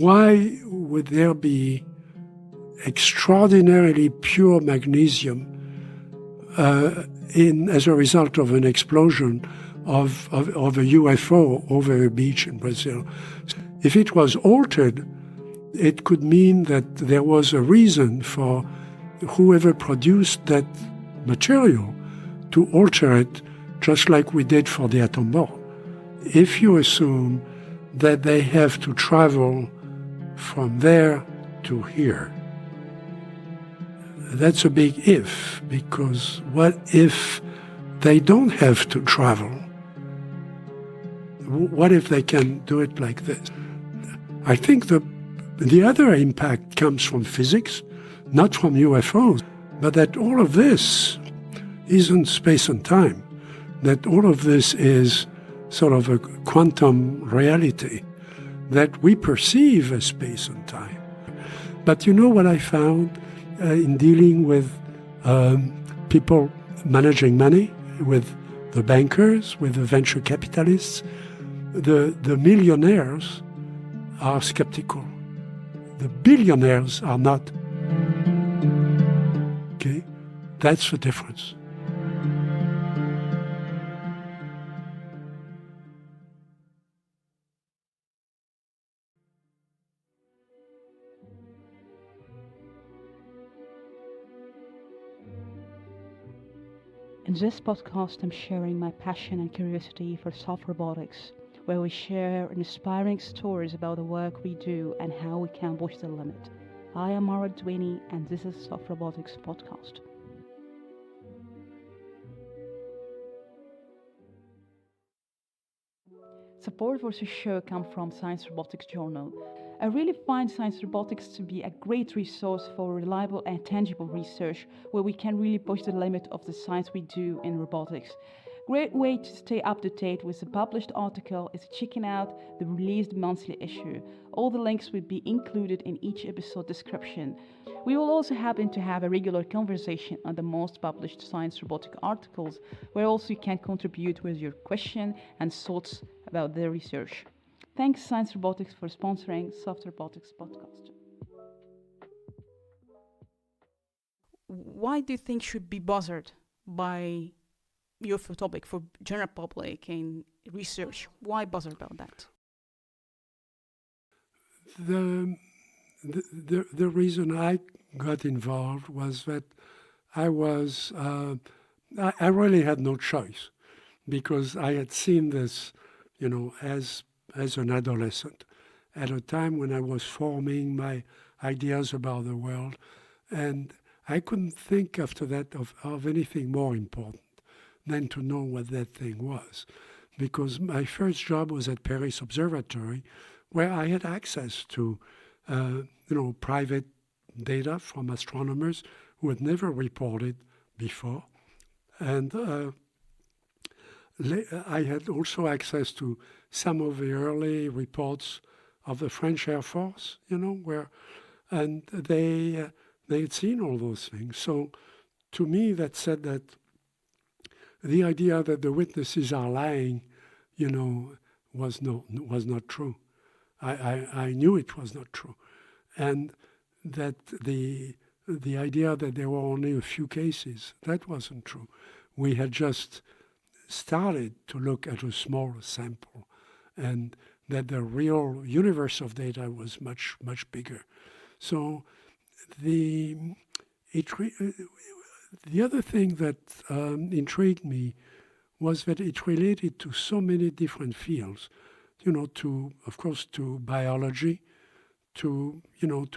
why would there be extraordinarily pure magnesium as a result of an explosion of a UFO over a beach in Brazil? If it was altered, it could mean that there was a reason for whoever produced that material to alter it, just like we did for the atom bomb. If you assume that they have to travel from there to here, that's a big if, because what if they don't have to travel? What if they can do it like this? I think the other impact comes from physics, not from UFOs, but that all of this isn't space and time, that all of this is sort of a quantum reality that we perceive as space and time. But you know what I found in dealing with people managing money, with the bankers, with the venture capitalists? The millionaires are skeptical. The billionaires are not. Okay? That's the difference. In this podcast, I'm sharing my passion and curiosity for soft robotics, where we share inspiring stories about the work we do and how we can push the limit. I am Mara Dwiney, and this is Soft Robotics Podcast. Support for this show comes from Science Robotics Journal. I really find Science Robotics to be a great resource for reliable and tangible research where we can really push the limit of the science we do in robotics. Great way to stay up to date with the published article is checking out the released monthly issue. All the links will be included in each episode description. We will also happen to have a regular conversation on the most published science robotic articles, where also you can contribute with your question and thoughts about the research. Thanks Science Robotics for sponsoring Soft Robotics Podcast. Why do you think should be bothered by UFO topic for general public and research? Why bother about that? The reason I got involved was that I really had no choice, because I had seen this, as an adolescent, at a time when I was forming my ideas about the world, and I couldn't think after that of anything more important than to know what that thing was, because my first job was at Paris Observatory, where I had access to private data from astronomers who had never reported before, and I had also access to some of the early reports of the French Air Force, and they had seen all those things. So to me, that said that the idea that the witnesses are lying, was not true. I knew it was not true, and that the idea that there were only a few cases, that wasn't true. We had just started to look at a small sample, and that the real universe of data was much, much bigger. So the other thing that intrigued me was that it related to so many different fields, of course, to biology, to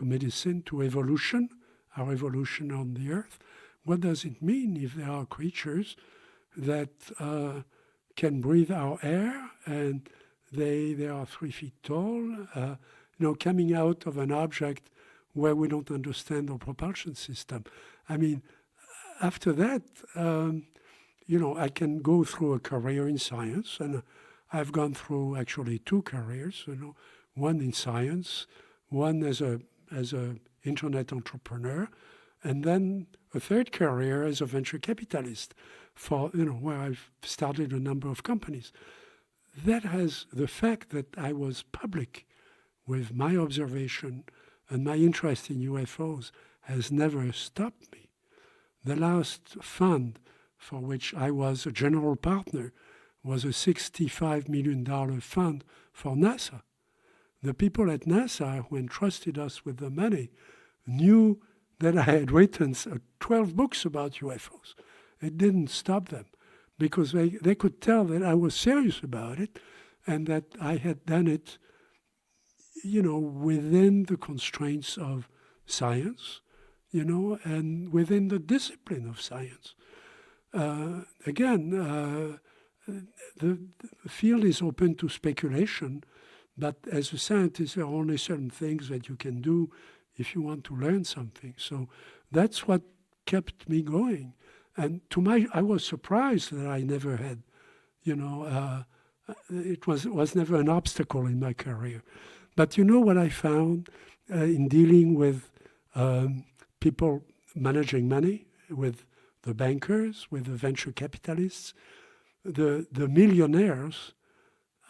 medicine, to evolution, our evolution on the Earth. What does it mean if there are creatures that can breathe our air, and they are 3 feet tall, coming out of an object where we don't understand our propulsion system? I mean, after that, I can go through a career in science, and I've gone through actually 2 careers, one in science, one as a internet entrepreneur, and then a 3rd career as a venture capitalist for, where I've started a number of companies. That has the fact that I was public with my observation and my interest in UFOs has never stopped me. The last fund for which I was a general partner was a $65 million fund for NASA. The people at NASA who entrusted us with the money knew that I had written 12 books about UFOs. It didn't stop them because they could tell that I was serious about it and that I had done it, within the constraints of science, and within the discipline of science. Again, the field is open to speculation, but as a scientist, there are only certain things that you can do if you want to learn something. So that's what kept me going. And I was surprised that I never had, it was never an obstacle in my career. But what I found in dealing with people managing money, with the bankers, with the venture capitalists, the millionaires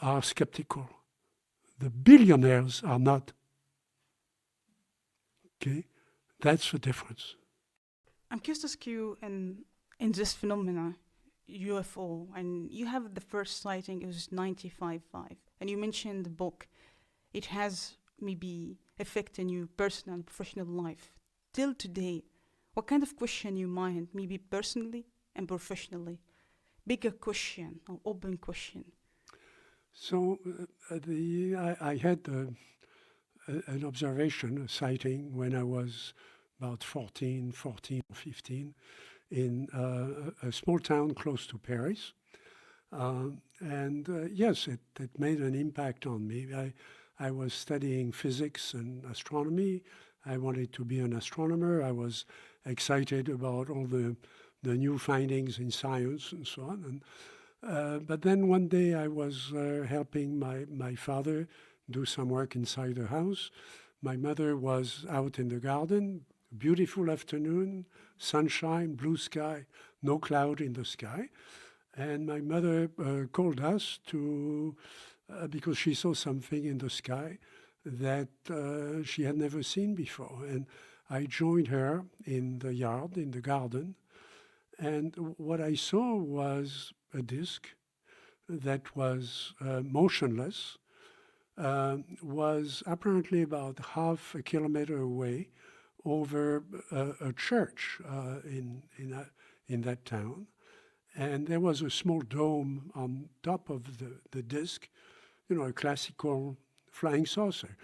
are skeptical. The billionaires are not. Okay, that's the difference. I'm curious to ask you, in this phenomena, UFO, and you have the first sighting, it was 95.5, and you mentioned the book. It has maybe effect in your personal and professional life. Till today, what kind of question you mind, maybe personally and professionally? Bigger question or open question? So I had an observation, a sighting, when I was about 14 or 15, in a small town close to Paris. Yes, it made an impact on me. I was studying physics and astronomy. I wanted to be an astronomer. I was excited about all the new findings in science and so on. But then one day I was helping my father do some work inside the house. My mother was out in the garden, beautiful afternoon, sunshine, blue sky, no cloud in the sky. And my mother called us because she saw something in the sky that she had never seen before. And I joined her in the yard, in the garden. And what I saw was a disk that was motionless, was apparently about half a kilometer away over a church in that town. And there was a small dome on top of the disk, a classical flying saucer.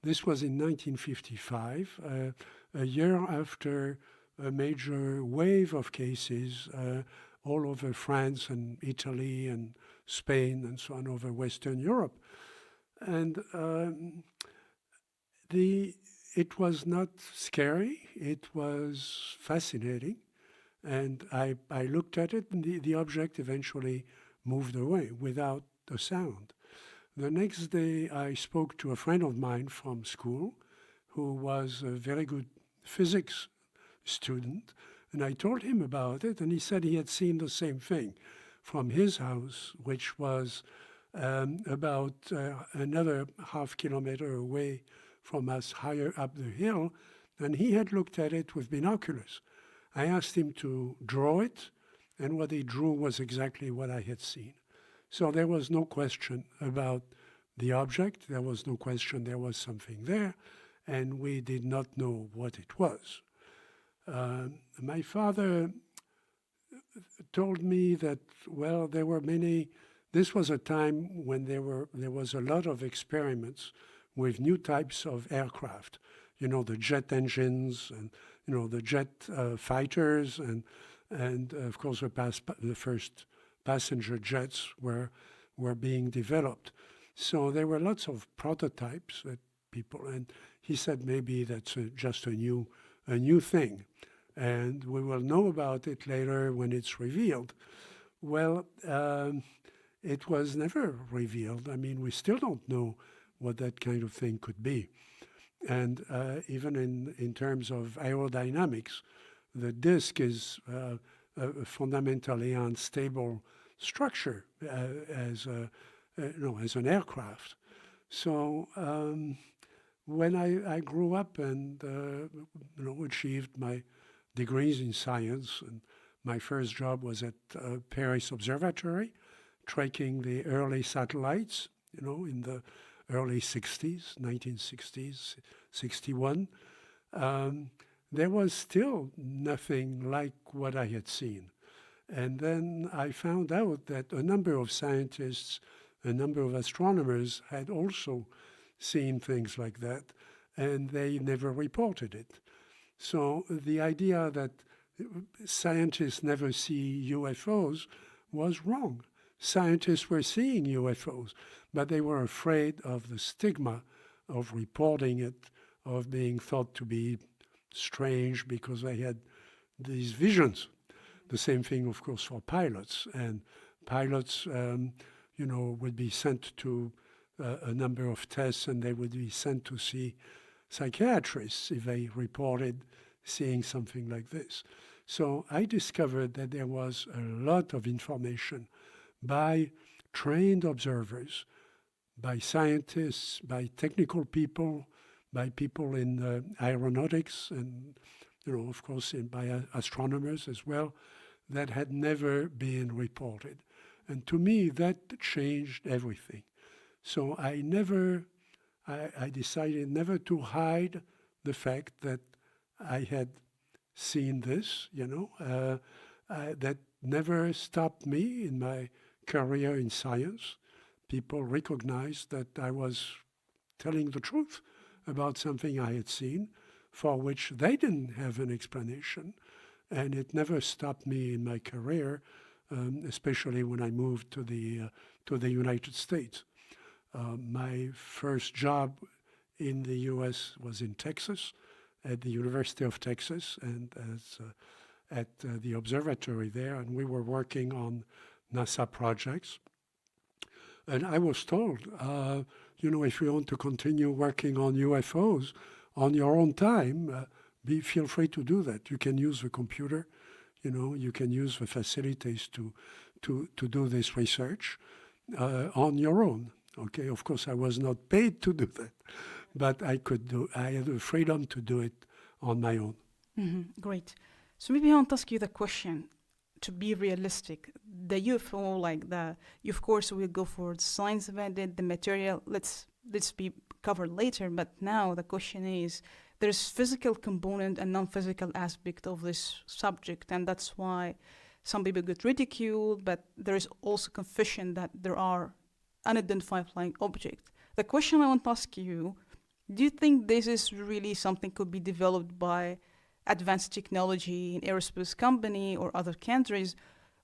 This was in 1955, a year after a major wave of cases all over France and Italy and Spain and so on, over Western Europe. And it was not scary, it was fascinating. And I looked at it, and the object eventually moved away without a sound. The next day, I spoke to a friend of mine from school who was a very good physics student, and I told him about it, and he said he had seen the same thing from his house, which was about another half kilometer away from us, higher up the hill, and he had looked at it with binoculars. I asked him to draw it, and what he drew was exactly what I had seen. So there was no question about the object. There was no question there was something there, and we did not know what it was. My father told me that, well, there were many. This was a time when there was a lot of experiments with new types of aircraft. The jet engines and the jet fighters and of course the first passenger jets were being developed. So there were lots of prototypes that people, and he said maybe that's just a new thing, and we will know about it later when it's revealed. Well, it was never revealed. I mean, we still don't know what that kind of thing could be. And even in terms of aerodynamics, the disk is a fundamentally unstable structure as an aircraft. So when I grew up and achieved my degrees in science, and my first job was at Paris Observatory, tracking the early satellites, in the early 60s, 1960s, 61. There was still nothing like what I had seen. And then I found out that a number of scientists, a number of astronomers had also seen things like that, and they never reported it. So the idea that scientists never see UFOs was wrong. Scientists were seeing UFOs, but they were afraid of the stigma of reporting it, of being thought to be strange because they had these visions. The same thing, of course, for pilots. And pilots, would be sent to a number of tests, and they would be sent to see psychiatrists if they reported seeing something like this. So I discovered that there was a lot of information by trained observers, by scientists, by technical people, by people in aeronautics, and of course by astronomers as well, that had never been reported. And to me, that changed everything. So I decided never to hide the fact that I had seen this, that never stopped me in my career in science. People recognized that I was telling the truth about something I had seen, for which they didn't have an explanation. And it never stopped me in my career, especially when I moved to the United States. My first job in the U.S. was in Texas, at the University of Texas, and at the observatory there, and we were working on NASA projects. And I was told, if you want to continue working on UFOs on your own time, feel free to do that. You can use the computer, you can use the facilities to do this research on your own. Okay, of course, I was not paid to do that, but I had the freedom to do it on my own. Mm-hmm. Great. So maybe I want to ask you the question, to be realistic. The UFO, you of course will go for the science of it, the material, let's be covered later, but now the question is, there's physical component and non-physical aspect of this subject, and that's why some people get ridiculed, but there is also confession that there are unidentified flying objects. The question I want to ask you, do you think this is really something could be developed by advanced technology in aerospace company or other countries,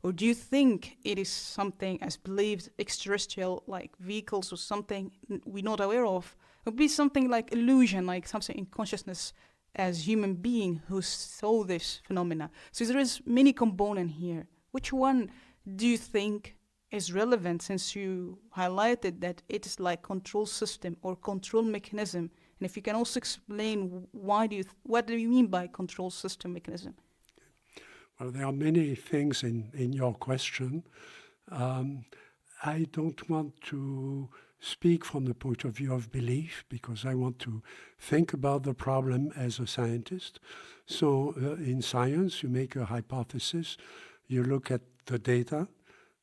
or do you think it is something as believed extraterrestrial, like vehicles or something we're not aware of? It would be something like illusion, like something in consciousness as human being who saw this phenomena. So there is many component here. Which one do you think is relevant, since you highlighted that it is like control system or control mechanism? And if you can also explain what do you mean by control system mechanism? Well, there are many things in your question. I don't want to speak from the point of view of belief, because I want to think about the problem as a scientist. So in science, you make a hypothesis, you look at the data,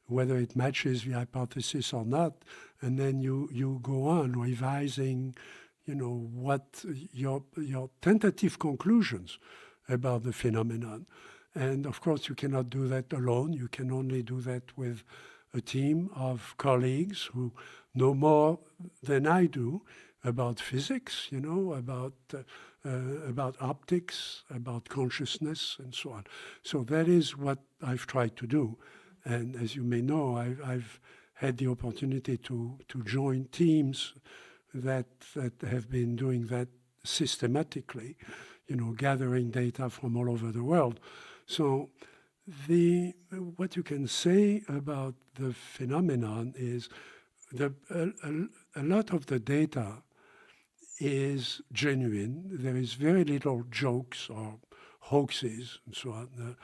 whether it matches the hypothesis or not, and then you go on revising, what your tentative conclusions about the phenomenon. And of course, you cannot do that alone. You can only do that with a team of colleagues who know more than I do about physics, about optics, about consciousness, and so on. So that is what I've tried to do. And as you may know, I've had the opportunity to join teams that have been doing that systematically, gathering data from all over the world. So what you can say about the phenomenon is a lot of the data is genuine. There is very little jokes or hoaxes and so on.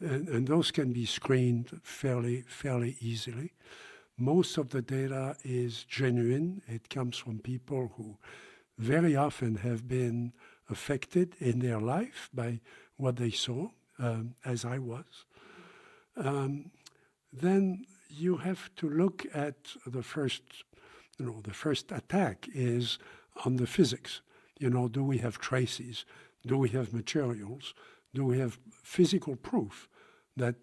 And those can be screened fairly easily. Most of the data is genuine. It comes from people who very often have been affected in their life by what they saw, as I was. Then you have to look at the first, the first attack is on the physics. Do we have traces? Do we have materials? Do we have physical proof that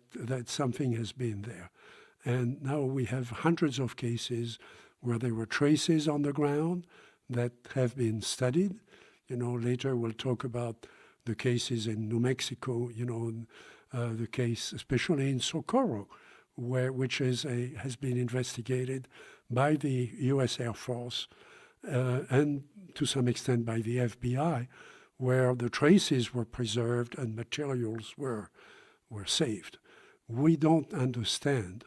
something has been there? And now we have hundreds of cases where there were traces on the ground that have been studied. Later we'll talk about the cases in New Mexico, the case especially in Socorro, which has been investigated by the U.S. Air Force and to some extent by the FBI, where the traces were preserved and materials were saved. We don't understand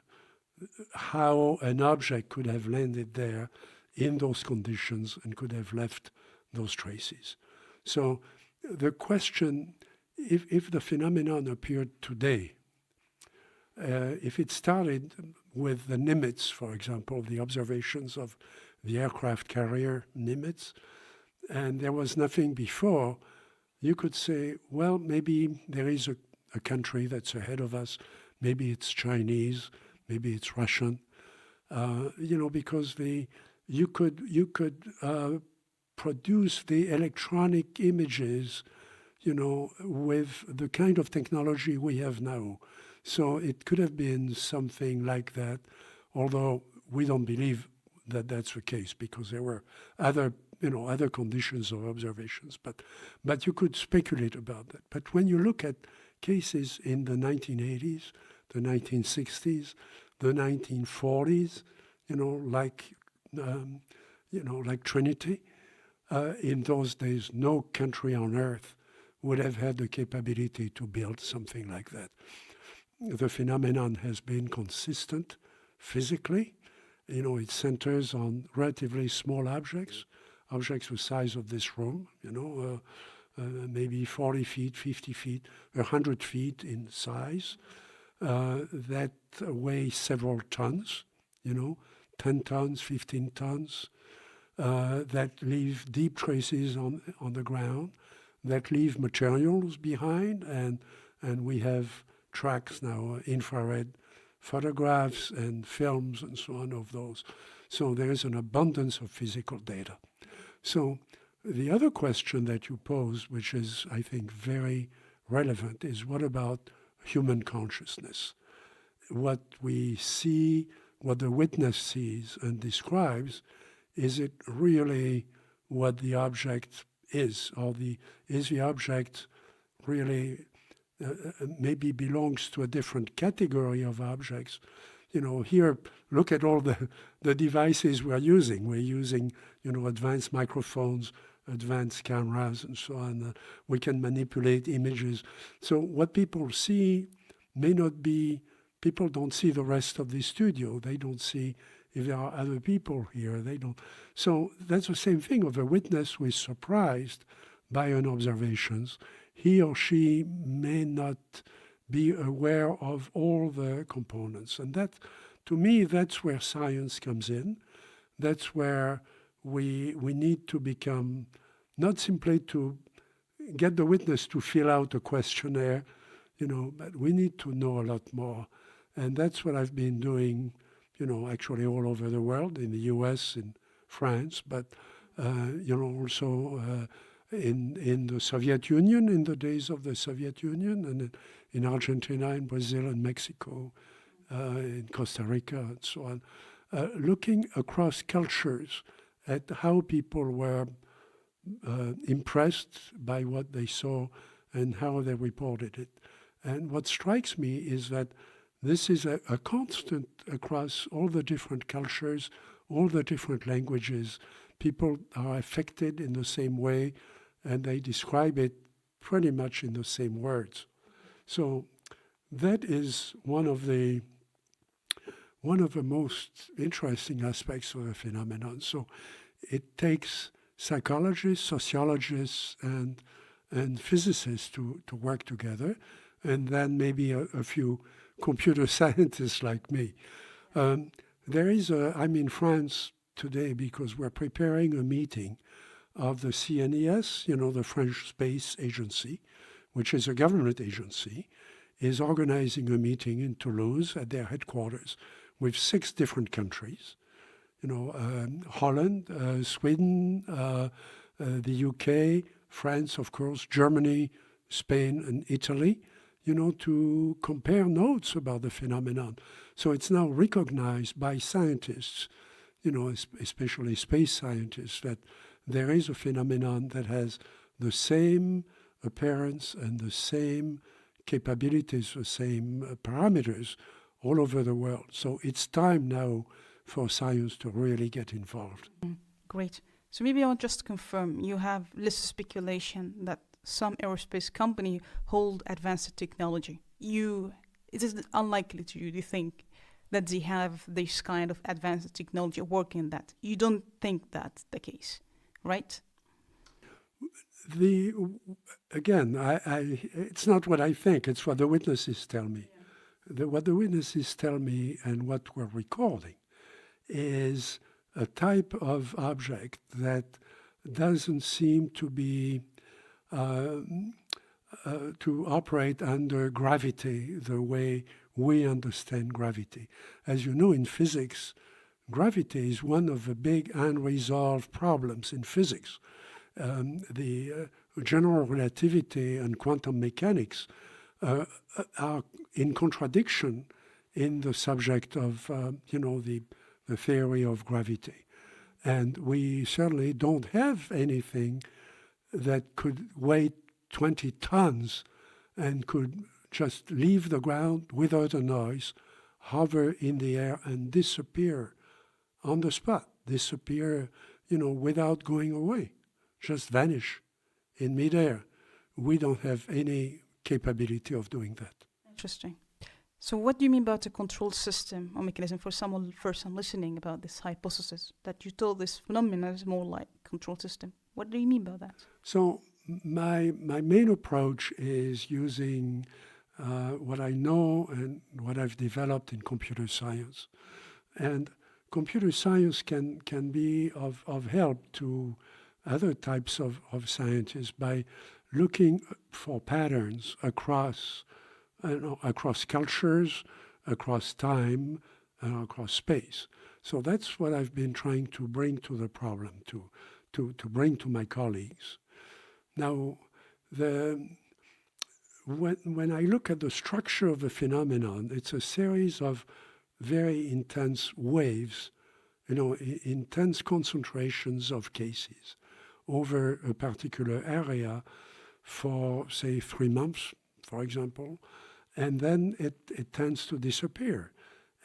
how an object could have landed there in those conditions and could have left those traces. So the question, if the phenomenon appeared today, if it started with the Nimitz, for example, the observations of the aircraft carrier Nimitz, and there was nothing before, you could say, well, maybe there is a country that's ahead of us. Maybe it's Chinese, maybe it's Russian, because you could produce the electronic images, with the kind of technology we have now. So it could have been something like that, although we don't believe that that's the case because there were other conditions of observations. But you could speculate about that. But when you look at cases in the 1980s, the 1960s, the 1940s, like Trinity, in those days, no country on earth would have had the capability to build something like that. The phenomenon has been consistent physically. It centers on relatively small objects the size of this room, maybe 40 feet, 50 feet, 100 feet in size, that weigh several tons, 10 tons, 15 tons, that leave deep traces on the ground, that leave materials behind, and we have tracks now, infrared photographs and films and so on of those. So there is an abundance of physical data. So the other question that you pose, which is, I think, very relevant, is what about human consciousness? What we see, what the witness sees and describes, is it really what the object is? Or is the object really maybe belongs to a different category of objects? Here, look at all the devices we're using. We're using, advanced microphones, advanced cameras, and so on. We can manipulate images. So what people see may not be, people don't see the rest of the studio. They don't see if there are other people here. They don't. So that's the same thing of a witness who is surprised by an observations. He or she may not be aware of all the components. And that, to me, that's where science comes in. That's where we need to become, not simply to get the witness to fill out a questionnaire, but we need to know a lot more. And that's what I've been doing, actually all over the world, in the US, in France, but, also in the Soviet Union, in the days of the Soviet Union, and in Argentina, in Brazil, and Mexico, in Costa Rica, and so on, looking across cultures at how people were impressed by what they saw and how they reported it. And what strikes me is that this is a constant across all the different cultures, all the different languages. People are affected in the same way, and they describe it pretty much in the same words. So that is one of the most interesting aspects of the phenomenon. So it takes psychologists, sociologists, and physicists to work together, and then maybe a few computer scientists like me. I'm in France today because we're preparing a meeting of the CNES, the French Space Agency, which is a government agency, is organizing a meeting in Toulouse at their headquarters with 6 different countries, Holland, Sweden, the UK, France, of course, Germany, Spain, and Italy, to compare notes about the phenomenon. So it's now recognized by scientists, especially space scientists, that there is a phenomenon that has the same appearance and the same capabilities, the same parameters all over the world. So it's time now for science to really get involved. Great. So maybe I'll just confirm, you have listed speculation that some aerospace company hold advanced technology. It is unlikely to you, do you think, that they have this kind of advanced technology working that? You don't think that's the case, right? Again, it's not what I think, it's what the witnesses tell me. Yeah. What the witnesses tell me and what we're recording is a type of object that doesn't seem to be to operate under gravity the way we understand gravity. As you know, in physics, gravity is one of the big unresolved problems in physics. The general relativity and quantum mechanics are in contradiction in the subject of, the theory of gravity. And we certainly don't have anything that could weigh 20 tons and could just leave the ground without a noise, hover in the air and disappear on the spot, disappear, without going away, just vanish in midair. We don't have any capability of doing that. Interesting. So what do you mean about a control system or mechanism for someone first time listening about this hypothesis that you told this phenomenon is more like control system? What do you mean by that? So my main approach is using what I know and what I've developed in computer science. And computer science can be of help to other types of scientists by looking for patterns across cultures, across time, and across space. So that's what I've been trying to bring to the problem, to bring to my colleagues. Now, when I look at the structure of the phenomenon, it's a series of very intense waves, intense concentrations of cases over a particular area for, say, 3 months, for example, and then it tends to disappear.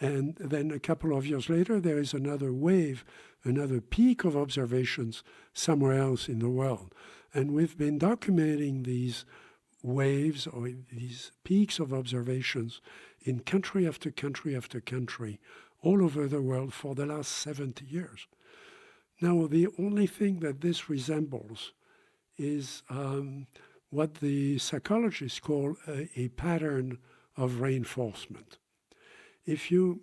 And then a couple of years later, there is another wave, another peak of observations somewhere else in the world. And we've been documenting these waves or these peaks of observations in country after country after country, all over the world for the last 70 years. Now, the only thing that this resembles is what the psychologists call a pattern of reinforcement. If you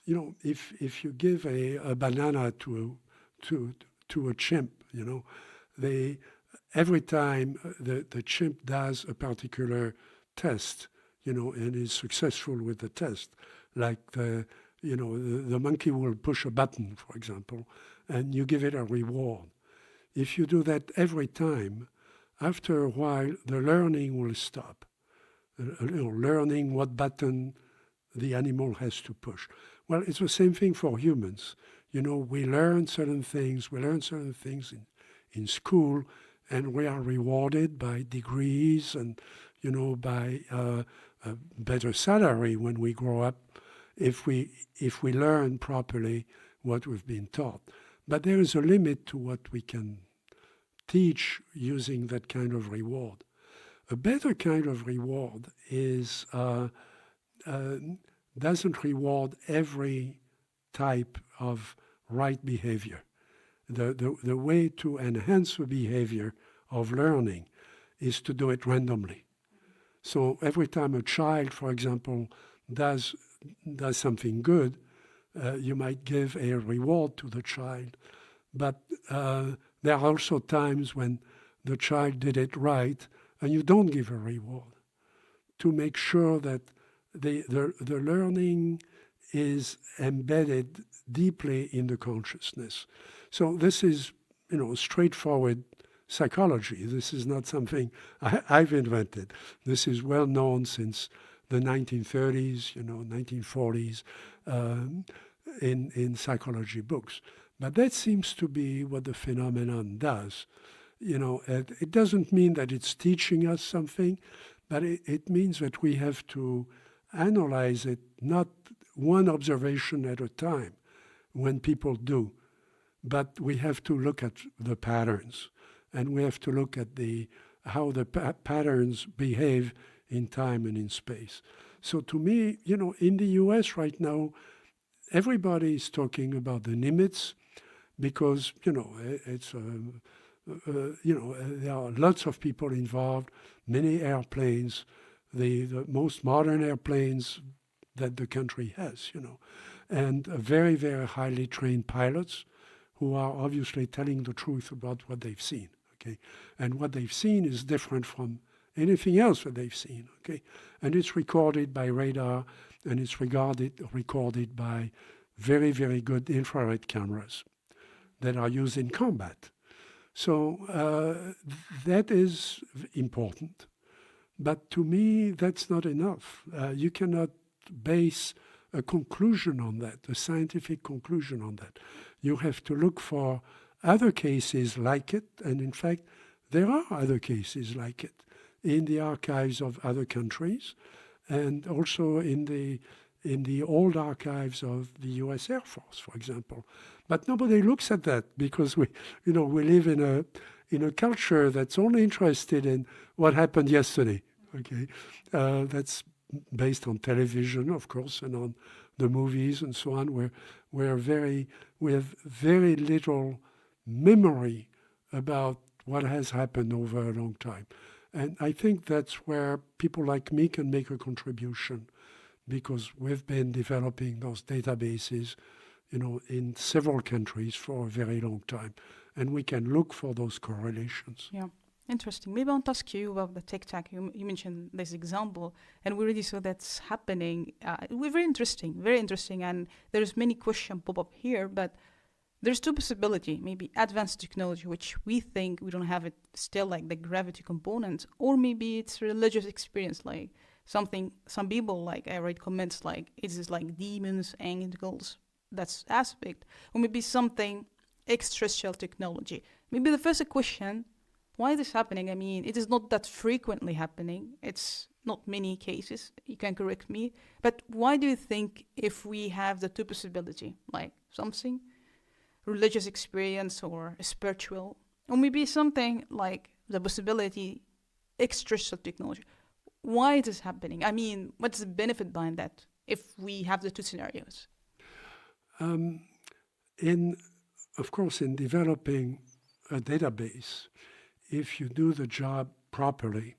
give a banana to a chimp, every time the chimp does a particular test, and is successful with the test, like the monkey will push a button, for example, and you give it a reward. If you do that every time, after a while, the learning will stop. Learning what button the animal has to push. Well, it's the same thing for humans. We learn certain things in school, and we are rewarded by degrees and, by a better salary when we grow up if we learn properly what we've been taught. But there is a limit to what we can teach using that kind of reward. A better kind of reward is doesn't reward every type of right behavior. The way to enhance the behavior of learning is to do it randomly. So every time a child, for example, does something good, you might give a reward to the child. But there are also times when the child did it right and you don't give a reward, to make sure that the learning is embedded deeply in the consciousness. So this is, straightforward psychology. This is not something I've invented. This is well known since the 1930s, 1940s, in psychology books. But that seems to be what the phenomenon does. It doesn't mean that it's teaching us something, but it means that we have to analyze it, not one observation at a time when people do, but we have to look at the patterns, and we have to look at how the patterns behave in time and in space. So to me, in the US right now, everybody is talking about the Nimitz because, it's there are lots of people involved, many airplanes, the most modern airplanes that the country has, and very, very highly trained pilots who are obviously telling the truth about what they've seen, okay? And what they've seen is different from anything else that they've seen, okay? And it's recorded by radar, and it's recorded by very, very good infrared cameras that are used in combat. So that is important. But to me, that's not enough. You cannot base a conclusion on that, a scientific conclusion on that. You have to look for other cases like it, and in fact, there are other cases like it in the archives of other countries, and also in the old archives of the U.S. Air Force, for example. But nobody looks at that because we live in a culture that's only interested in what happened yesterday. Okay, that's based on television, of course, and on the movies and so on. We have very little memory about what has happened over a long time. And I think that's where people like me can make a contribution, because we've been developing those databases, in several countries for a very long time. And we can look for those correlations. Yeah, interesting. Maybe I want to ask you about the Tic Tac. You mentioned this example, and we already saw that's happening. Very interesting. And there's many questions pop up here, but there's two possibilities. Maybe advanced technology, which we think we don't have it still, like the gravity component, or maybe it's religious experience, like some people, like I read comments like, it's just like demons, angels, that's aspect, or maybe something extraterrestrial technology. Maybe the first question, why is this happening? I mean, it is not that frequently happening. It's not many cases, you can correct me, but why do you think if we have the two possibility, like something religious experience or spiritual, or maybe something like the possibility extraterrestrial technology, why is this happening? I mean, what's the benefit behind that if we have the two scenarios? Of course, in developing a database, if you do the job properly,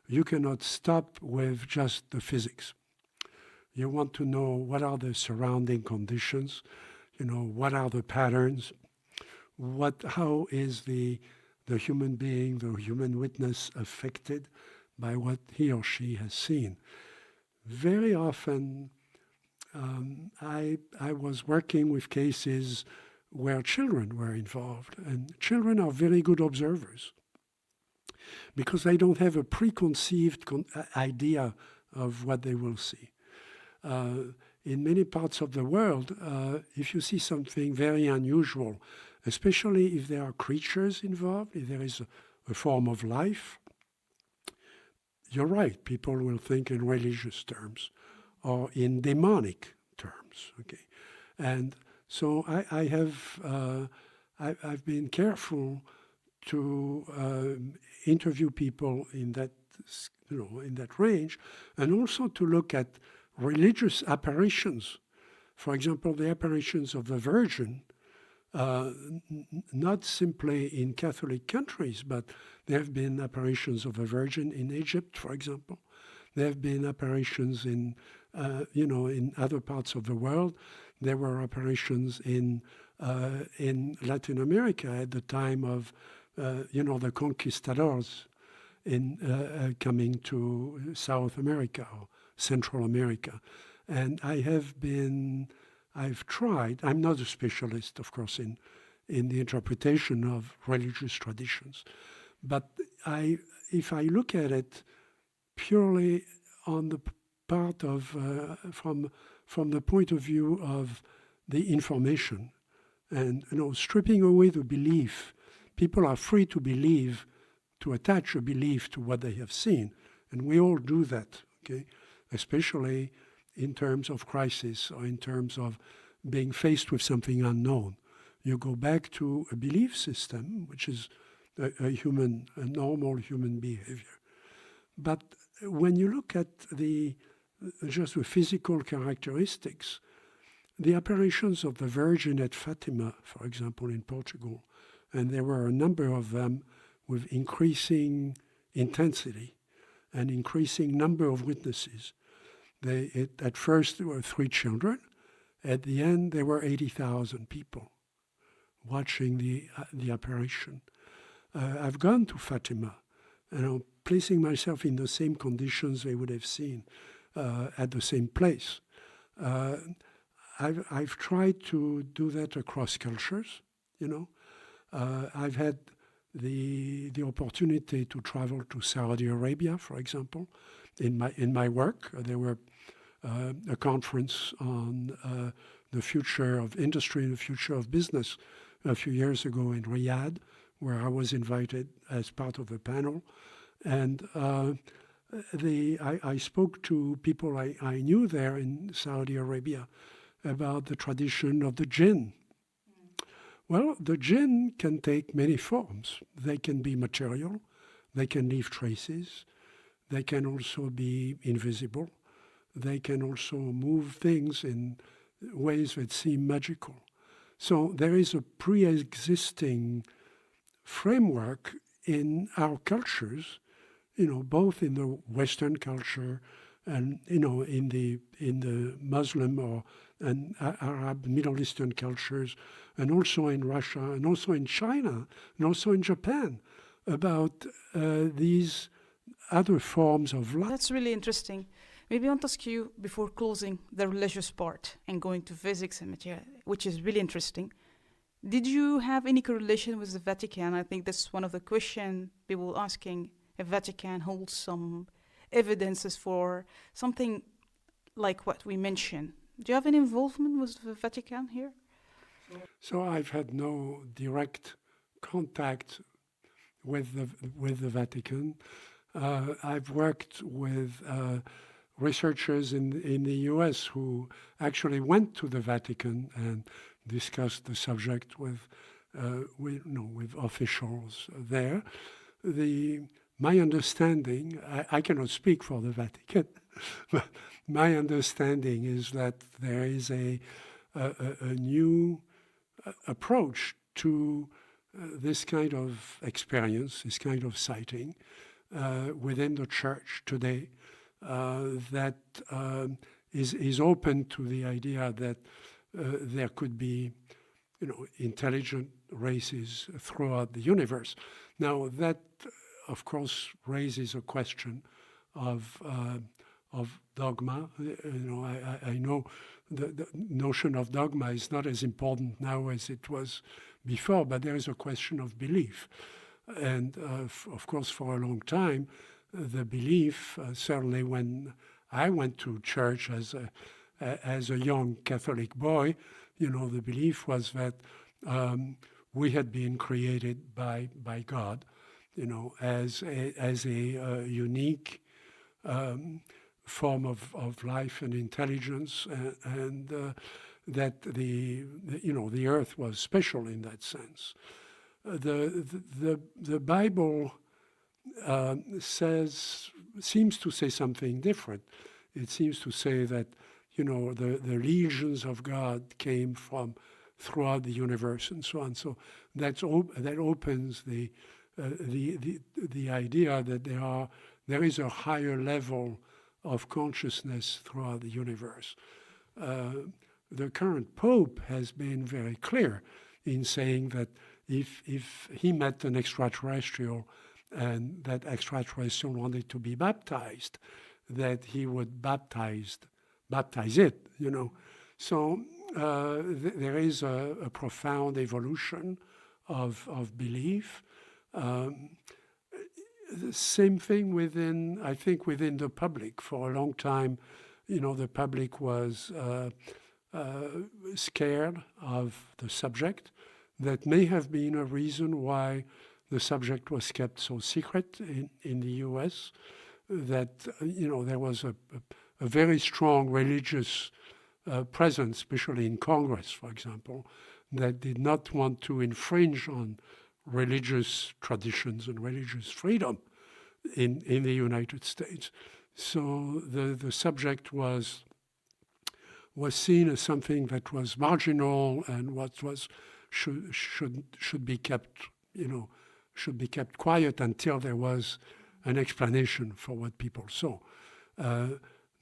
you cannot stop with just the physics. You want to know what are the surrounding conditions, what are the patterns, how is the human being, the human witness affected by what he or she has seen. Very often, I was working with cases where children were involved, and children are very good observers because they don't have a preconceived idea of what they will see. In many parts of the world, if you see something very unusual, especially if there are creatures involved, if there is a form of life, you're right, people will think in religious terms or in demonic terms, okay? And so I've been careful to interview people in that, in that range, and also to look at religious apparitions. For example, the apparitions of the Virgin, not simply in Catholic countries, but there have been apparitions of the Virgin in Egypt, for example. There have been apparitions in, in other parts of the world. There were apparitions in Latin America at the time of, the conquistadors in coming to South America or Central America. And I've tried, I'm not a specialist, of course, in the interpretation of religious traditions, but if I look at it purely on the part of, from the point of view of the information, and stripping away the belief, people are free to believe, to attach a belief to what they have seen, and we all do that, okay? Especially in terms of crisis or in terms of being faced with something unknown. You go back to a belief system, which is a normal human behavior. But when you look at just the physical characteristics, the apparitions of the Virgin at Fatima, for example, in Portugal, and there were a number of them with increasing intensity and increasing number of witnesses. At first there were 3 children. At the end there were 80,000 people watching the apparition. I've gone to Fatima, placing myself in the same conditions they would have seen at the same place. I've tried to do that across cultures, I've had the opportunity to travel to Saudi Arabia, for example, in my work. There were a conference on the future of industry and the future of business a few years ago in Riyadh, where I was invited as part of a panel. And I spoke to people I knew there in Saudi Arabia about the tradition of the jinn. Well, the jinn can take many forms. They can be material, they can leave traces, they can also be invisible, they can also move things in ways that seem magical. So there is a pre-existing framework in our cultures, both in the Western culture and in the Muslim or and Arab, Middle Eastern cultures, and also in Russia, and also in China, and also in Japan, about these other forms of life. That's really interesting. Maybe I want to ask you, before closing the religious part and going to physics and material, which is really interesting, did you have any correlation with the Vatican? I think that's one of the questions people asking, if Vatican holds some evidences for something like what we mentioned. Do you have any involvement with the Vatican here? So I've had no direct contact with the Vatican. I've worked with researchers in the U.S. who actually went to the Vatican and discussed the subject with officials there. My understanding, I cannot speak for the Vatican, but my understanding is that there is a new approach to this kind of experience, this kind of sighting within the church today that is open to the idea that there could be, intelligent races throughout the universe. Now that, of course, raises a question of dogma. I know the notion of dogma is not as important now as it was before, but there is a question of belief. And of course, for a long time, the belief, certainly when I went to church as a young Catholic boy, the belief was that we had been created by God, as a unique form of life and intelligence, and that the earth was special in that sense. The Bible seems to say something different. It seems to say that the legions of God came from throughout the universe and so on. So that opens the idea that there is a higher level of consciousness throughout the universe. the current Pope has been very clear in saying that if he met an extraterrestrial and that extraterrestrial wanted to be baptized, that he would baptize it, you know. So there is a profound evolution of belief. The same thing within the public. For a long time, you know, the public was scared of the subject. That may have been a reason why the subject was kept so secret in the US, that, you know, there was a very strong religious presence, especially in Congress, for example, that did not want to infringe on religious traditions and religious freedom in the United States. So the subject was seen as something that was marginal and what was should be kept, you know, should be kept quiet until there was an explanation for what people saw.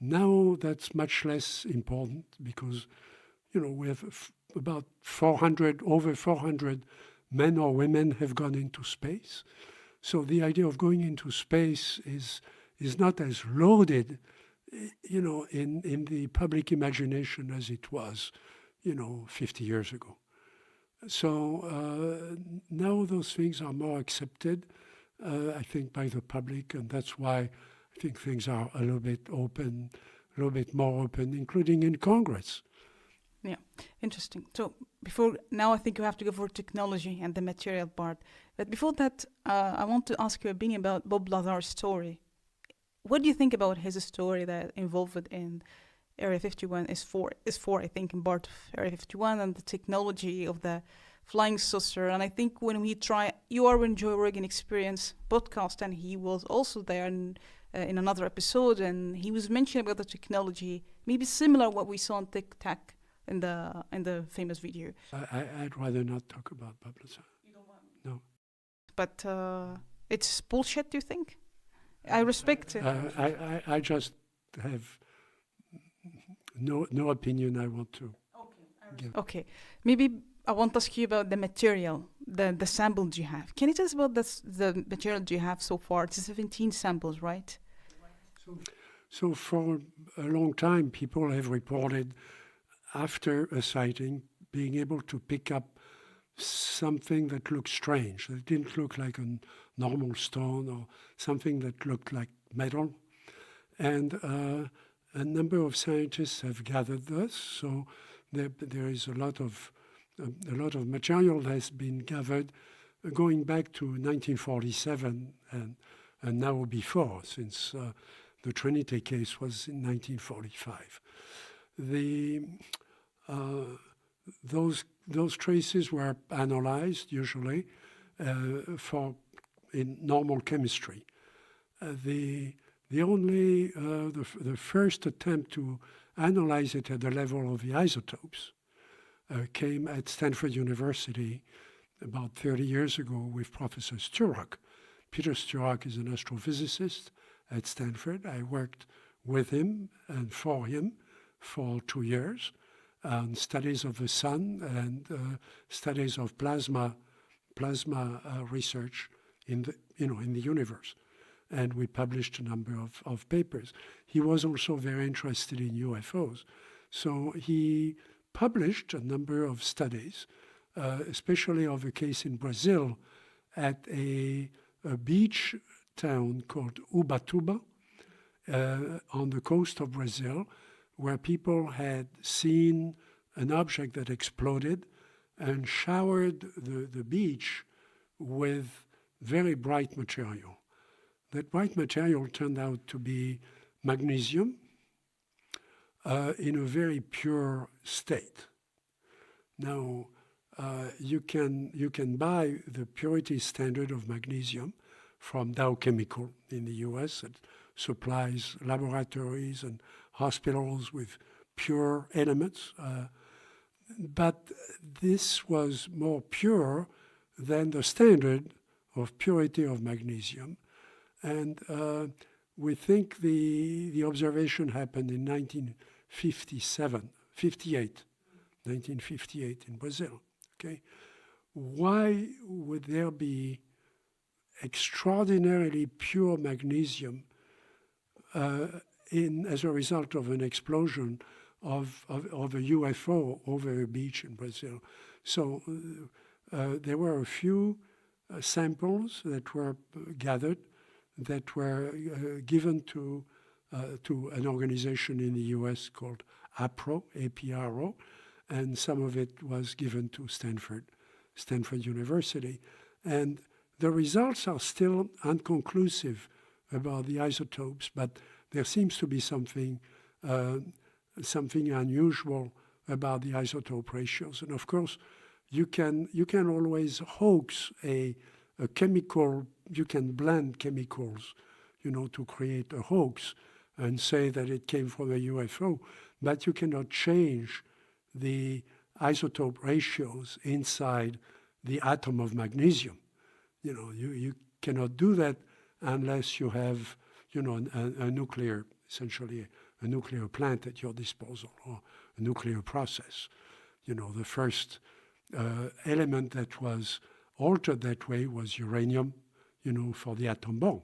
Now that's much less important because, you know, we have about over 400 men or women have gone into space. So the idea of going into space is not as loaded, you know, in the public imagination as it was, you know, 50 years ago. So now those things are more accepted, I think, by the public, and that's why I think things are a little bit open, a little bit more open, including in Congress. Yeah, interesting. So now I think you have to go for technology and the material part. But before that, I want to ask you a bit about Bob Lazar's story. What do you think about his story that involved in Area 51 is for I think, in part of Area 51 and the technology of the flying saucer? And I think when you are in Joe Rogan Experience podcast, and he was also there in another episode, and he was mentioning about the technology, maybe similar what we saw on Tic Tac in the famous video. I'd rather not talk about Bob Lazar. You don't want? No. But it's bullshit, do you think? I respect it. I just have no opinion I want to give. Okay. Maybe I want to ask you about the material, the samples you have. Can you tell us about the material you have so far? It's 17 samples, right? So for a long time, people have reported after a sighting being able to pick up something that looked strange. That didn't look like a normal stone or something that looked like metal. And a number of scientists have gathered this. So there is a lot of material that has been gathered going back to 1947 and now before, since the Trinity case was in 1945. Those traces were analyzed usually in normal chemistry. The first attempt to analyze it at the level of the isotopes came at Stanford University about 30 years ago with Professor Sturrock. Peter Sturrock is an astrophysicist at Stanford. I worked with him and for him for 2 years on studies of the sun and studies of plasma research in the universe. And we published a number of papers. He was also very interested in UFOs. So he published a number of studies, especially of a case in Brazil at a beach town called Ubatuba on the coast of Brazil, where people had seen an object that exploded and showered the beach with very bright material. That bright material turned out to be magnesium in a very pure state. Now, you can buy the purity standard of magnesium from Dow Chemical in the US that supplies laboratories and hospitals with pure elements. But this was more pure than the standard of purity of magnesium. And we think the observation happened in 1958. 1958 in Brazil. Okay, why would there be extraordinarily pure magnesium as a result of an explosion of a UFO over a beach in Brazil? So there were a few samples that were gathered, that were given to an organization in the US called APRO, APRO, and some of it was given to Stanford University. And the results are still inconclusive about the isotopes, but there seems to be something unusual about the isotope ratios. And of course, you can always hoax a chemical. You can blend chemicals, to create a hoax and say that it came from a UFO, but you cannot change the isotope ratios inside the atom of magnesium. You cannot do that unless you have, a nuclear, essentially a nuclear plant at your disposal, or a nuclear process. The first element that was altered that way was uranium, for the atom bomb.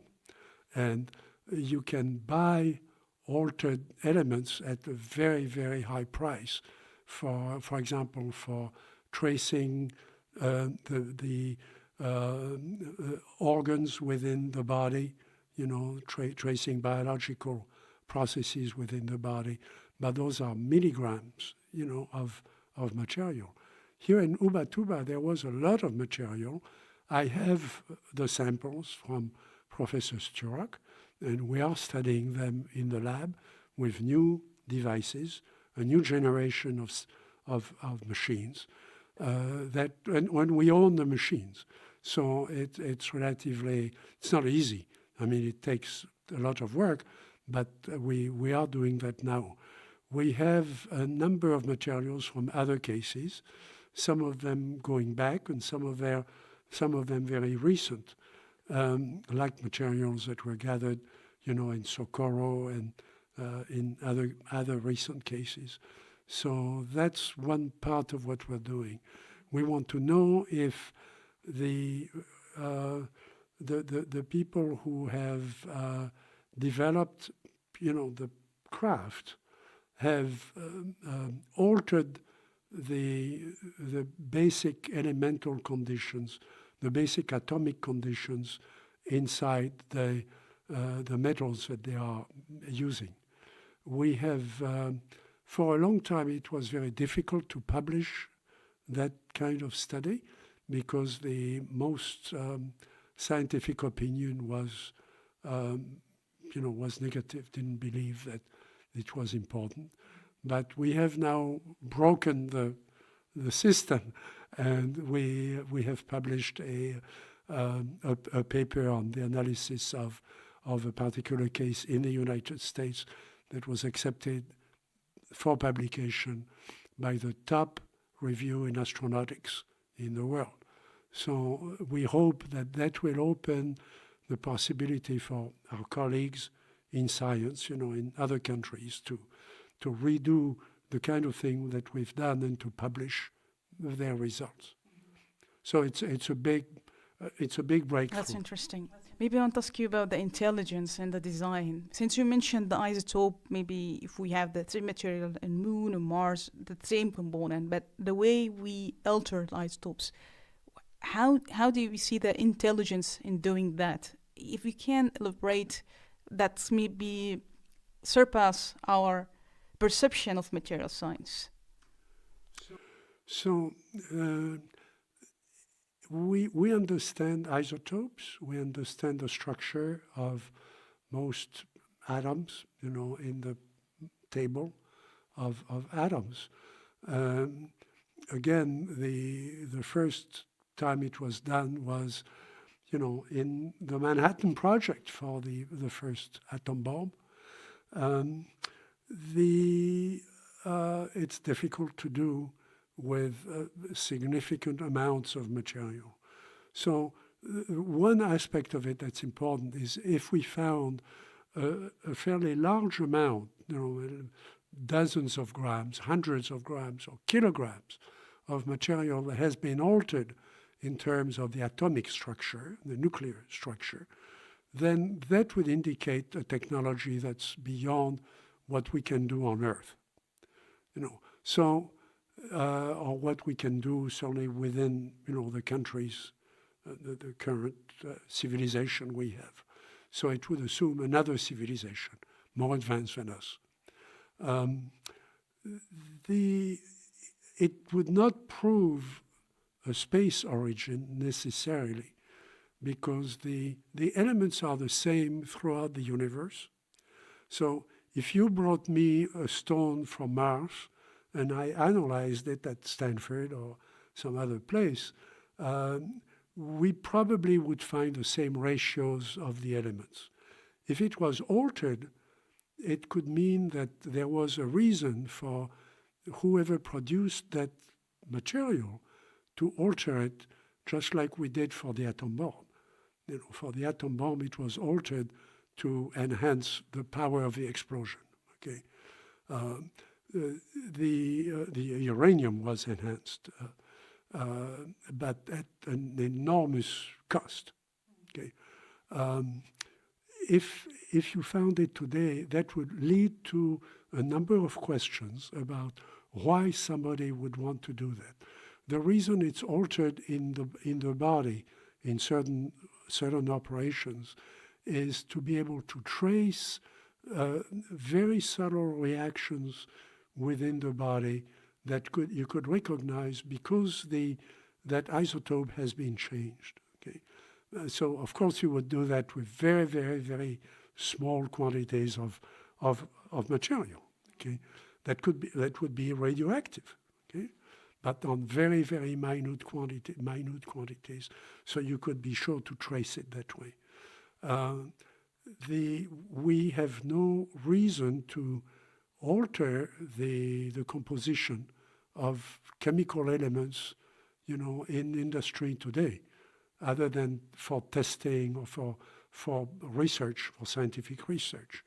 And you can buy altered elements at a very, very high price. For example, for tracing the organs within the body, tracing biological processes within the body. But those are milligrams, of material. Here in Ubatuba, there was a lot of material. I have the samples from Professor Sturak, and we are studying them in the lab with new devices, a new generation of machines, and we own the machines. So it's not easy. I mean, it takes a lot of work, but we are doing that now. We have a number of materials from other cases, some of them going back and some of them very recent, like materials that were gathered, in Socorro and in other recent cases. So that's one part of what we're doing. We want to know if the people who have developed, the craft have altered the basic elemental conditions, the basic atomic conditions inside the metals that they are using. We have, for a long time, it was very difficult to publish that kind of study because the most scientific opinion was negative, didn't believe that it was important. But we have now broken the system, and we have published a paper on the analysis of a particular case in the United States that was accepted for publication by the top review in astronautics in the world. So we hope that will open the possibility for our colleagues in science, in other countries to redo the kind of thing that we've done and to publish their results. So it's a big breakthrough. That's interesting. Maybe I want to ask you about the intelligence and the design. Since you mentioned the isotope, maybe if we have the same material in Moon or Mars, the same component, but the way we alter the isotopes, how do we see the intelligence in doing that? If we can elaborate, that maybe surpass our perception of material science. So we understand isotopes. We understand the structure of most atoms, in the table of atoms. Again, the first time it was done was, in the Manhattan Project for the first atom bomb. It's difficult to do with significant amounts of material. So one aspect of it that's important is if we found a fairly large amount, dozens of grams, hundreds of grams, or kilograms of material that has been altered in terms of the atomic structure, the nuclear structure, then that would indicate a technology that's beyond what we can do on Earth. So, or what we can do certainly within, the countries, the current civilization we have. So it would assume another civilization, more advanced than us. It would not prove a space origin necessarily, because the elements are the same throughout the universe. So if you brought me a stone from Mars and I analyzed it at Stanford or some other place, we probably would find the same ratios of the elements. If it was altered, it could mean that there was a reason for whoever produced that material to alter it, just like we did for the atom bomb. For the atom bomb, it was altered to enhance the power of the explosion. Okay, the uranium was enhanced, but at an enormous cost. Okay, if you found it today, that would lead to a number of questions about why somebody would want to do that. The reason it's altered in the body in certain operations is to be able to trace very subtle reactions within the body that you could recognize because that isotope has been changed. Okay, so of course you would do that with very, very, very small quantities of material. Okay, that would be radioactive. Okay, but on very, very minute quantities, so you could be sure to trace it that way. We have no reason to alter the composition of chemical elements, in industry today, other than for testing or for research, for scientific research.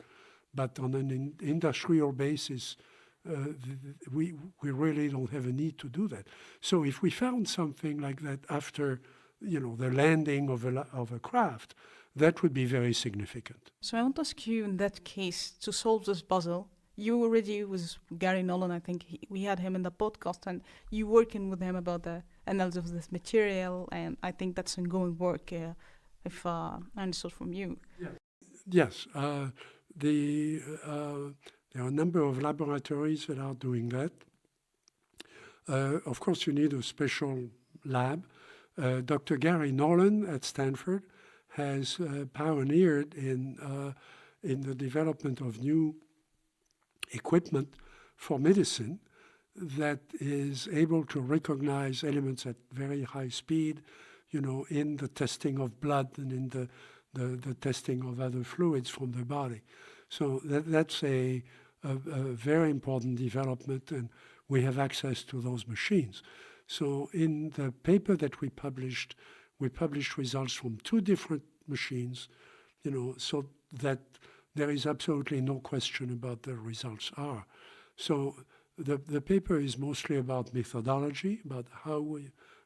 But on an industrial basis, we really don't have a need to do that. So if we found something like that after, the landing of a craft, that would be very significant. So I want to ask you, in that case, to solve this puzzle, you already with Gary Nolan, I think we had him in the podcast, and you working with him about the analysis of this material, and I think that's ongoing work, if I understood from you. Yes. There are a number of laboratories that are doing that. Of course, you need a special lab. Dr. Gary Nolan at Stanford has pioneered in the development of new equipment for medicine that is able to recognize elements at very high speed, in the testing of blood and in the testing of other fluids from the body. So that's a very important development, and we have access to those machines. So in the paper that we published results from two different machines, so that there is absolutely no question about the results are. So the paper is mostly about methodology, about how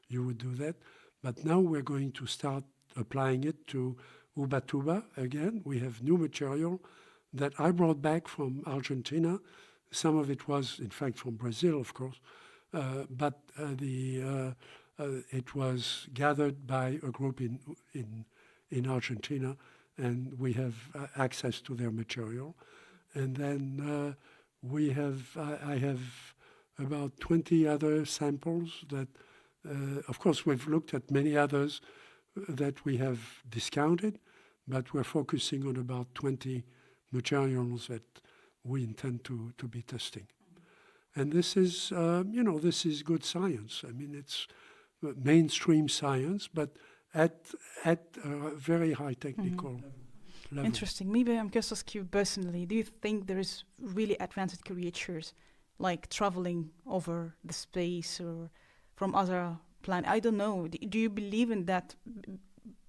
you would do that. But now we're going to start applying it to Ubatuba again. We have new material that I brought back from Argentina. Some of it was, in fact, from Brazil, of course. But it was gathered by a group in Argentina, and we have access to their material. And then I have about 20 other samples that, of course, we've looked at many others that we have discounted, but we're focusing on about 20 materials that we intend to be testing. And this is, this is good science. I mean, it's mainstream science, but at a very high technical level. Interesting. Maybe I'm just ask you personally, do you think there is really advanced creatures like traveling over the space or from other planets? I don't know. Do you believe in that?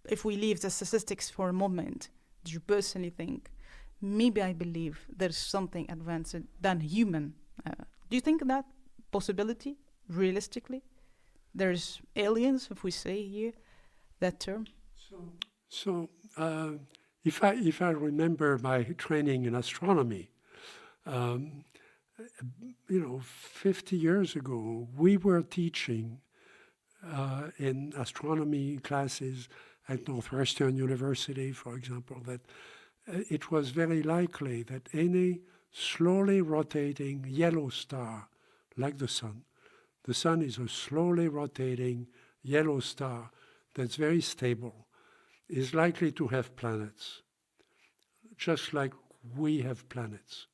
If we leave the statistics for a moment, do you personally think maybe I believe there's something advanced than human. Do you think that possibility, realistically? There's aliens, if we say here that term? So if I remember my training in astronomy, 50 years ago, we were teaching in astronomy classes at Northwestern University, for example, that it was very likely that any slowly rotating yellow star, like the sun is a slowly rotating yellow star that's very stable, is likely to have planets, just like we have planets.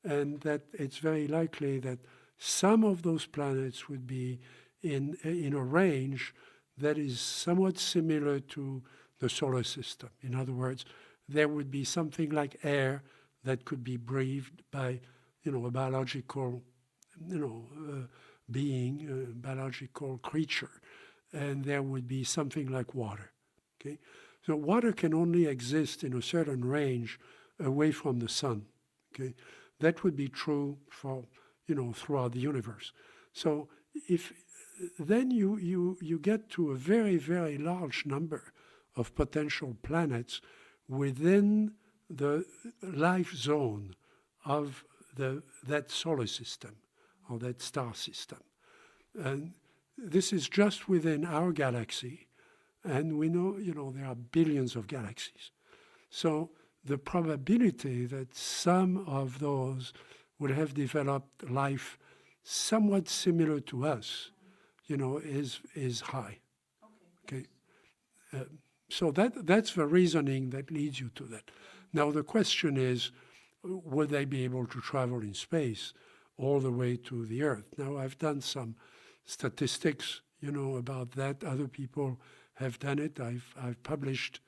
And that it's very likely that some of those planets would be in a range that is somewhat similar to the solar system. In other words, there would be something like air that could be breathed by, a biological, being, a biological creature, and there would be something like water. Okay, so water can only exist in a certain range away from the sun. Okay, that would be true for throughout the universe. So if then you get to a very, very large number of potential planets within the life zone of that solar system or that star system. And this is just within our galaxy, and we know, there are billions of galaxies. So the probability that some of those would have developed life somewhat similar to us, is high. Okay. So that's the reasoning that leads you to that. Now the question is, would they be able to travel in space all the way to the Earth? Now I've done some statistics, about that. Other people have done it. I've published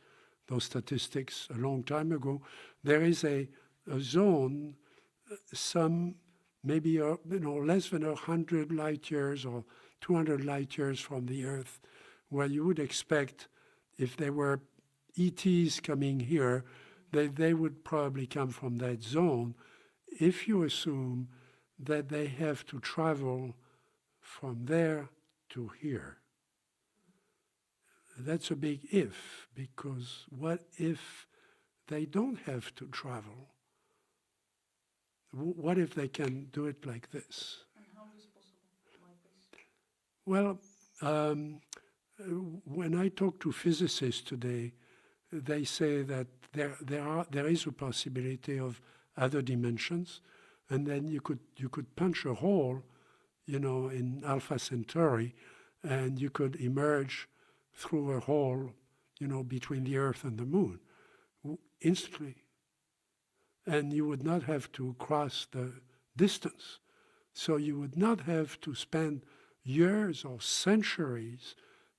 those statistics a long time ago. There is a zone, some maybe less than 100 light years or 200 light years from the Earth, where you would expect, if there were ETs coming here, they would probably come from that zone, if you assume that they have to travel from there to here. That's a big if, because what if they don't have to travel? What if they can do it like this? And how is it possible like this? Well, when I talk to physicists today, they say that there is a possibility of other dimensions, and then you could punch a hole, in Alpha Centauri, and you could emerge through a hole, between the Earth and the Moon, instantly. And you would not have to cross the distance. So you would not have to spend years or centuries,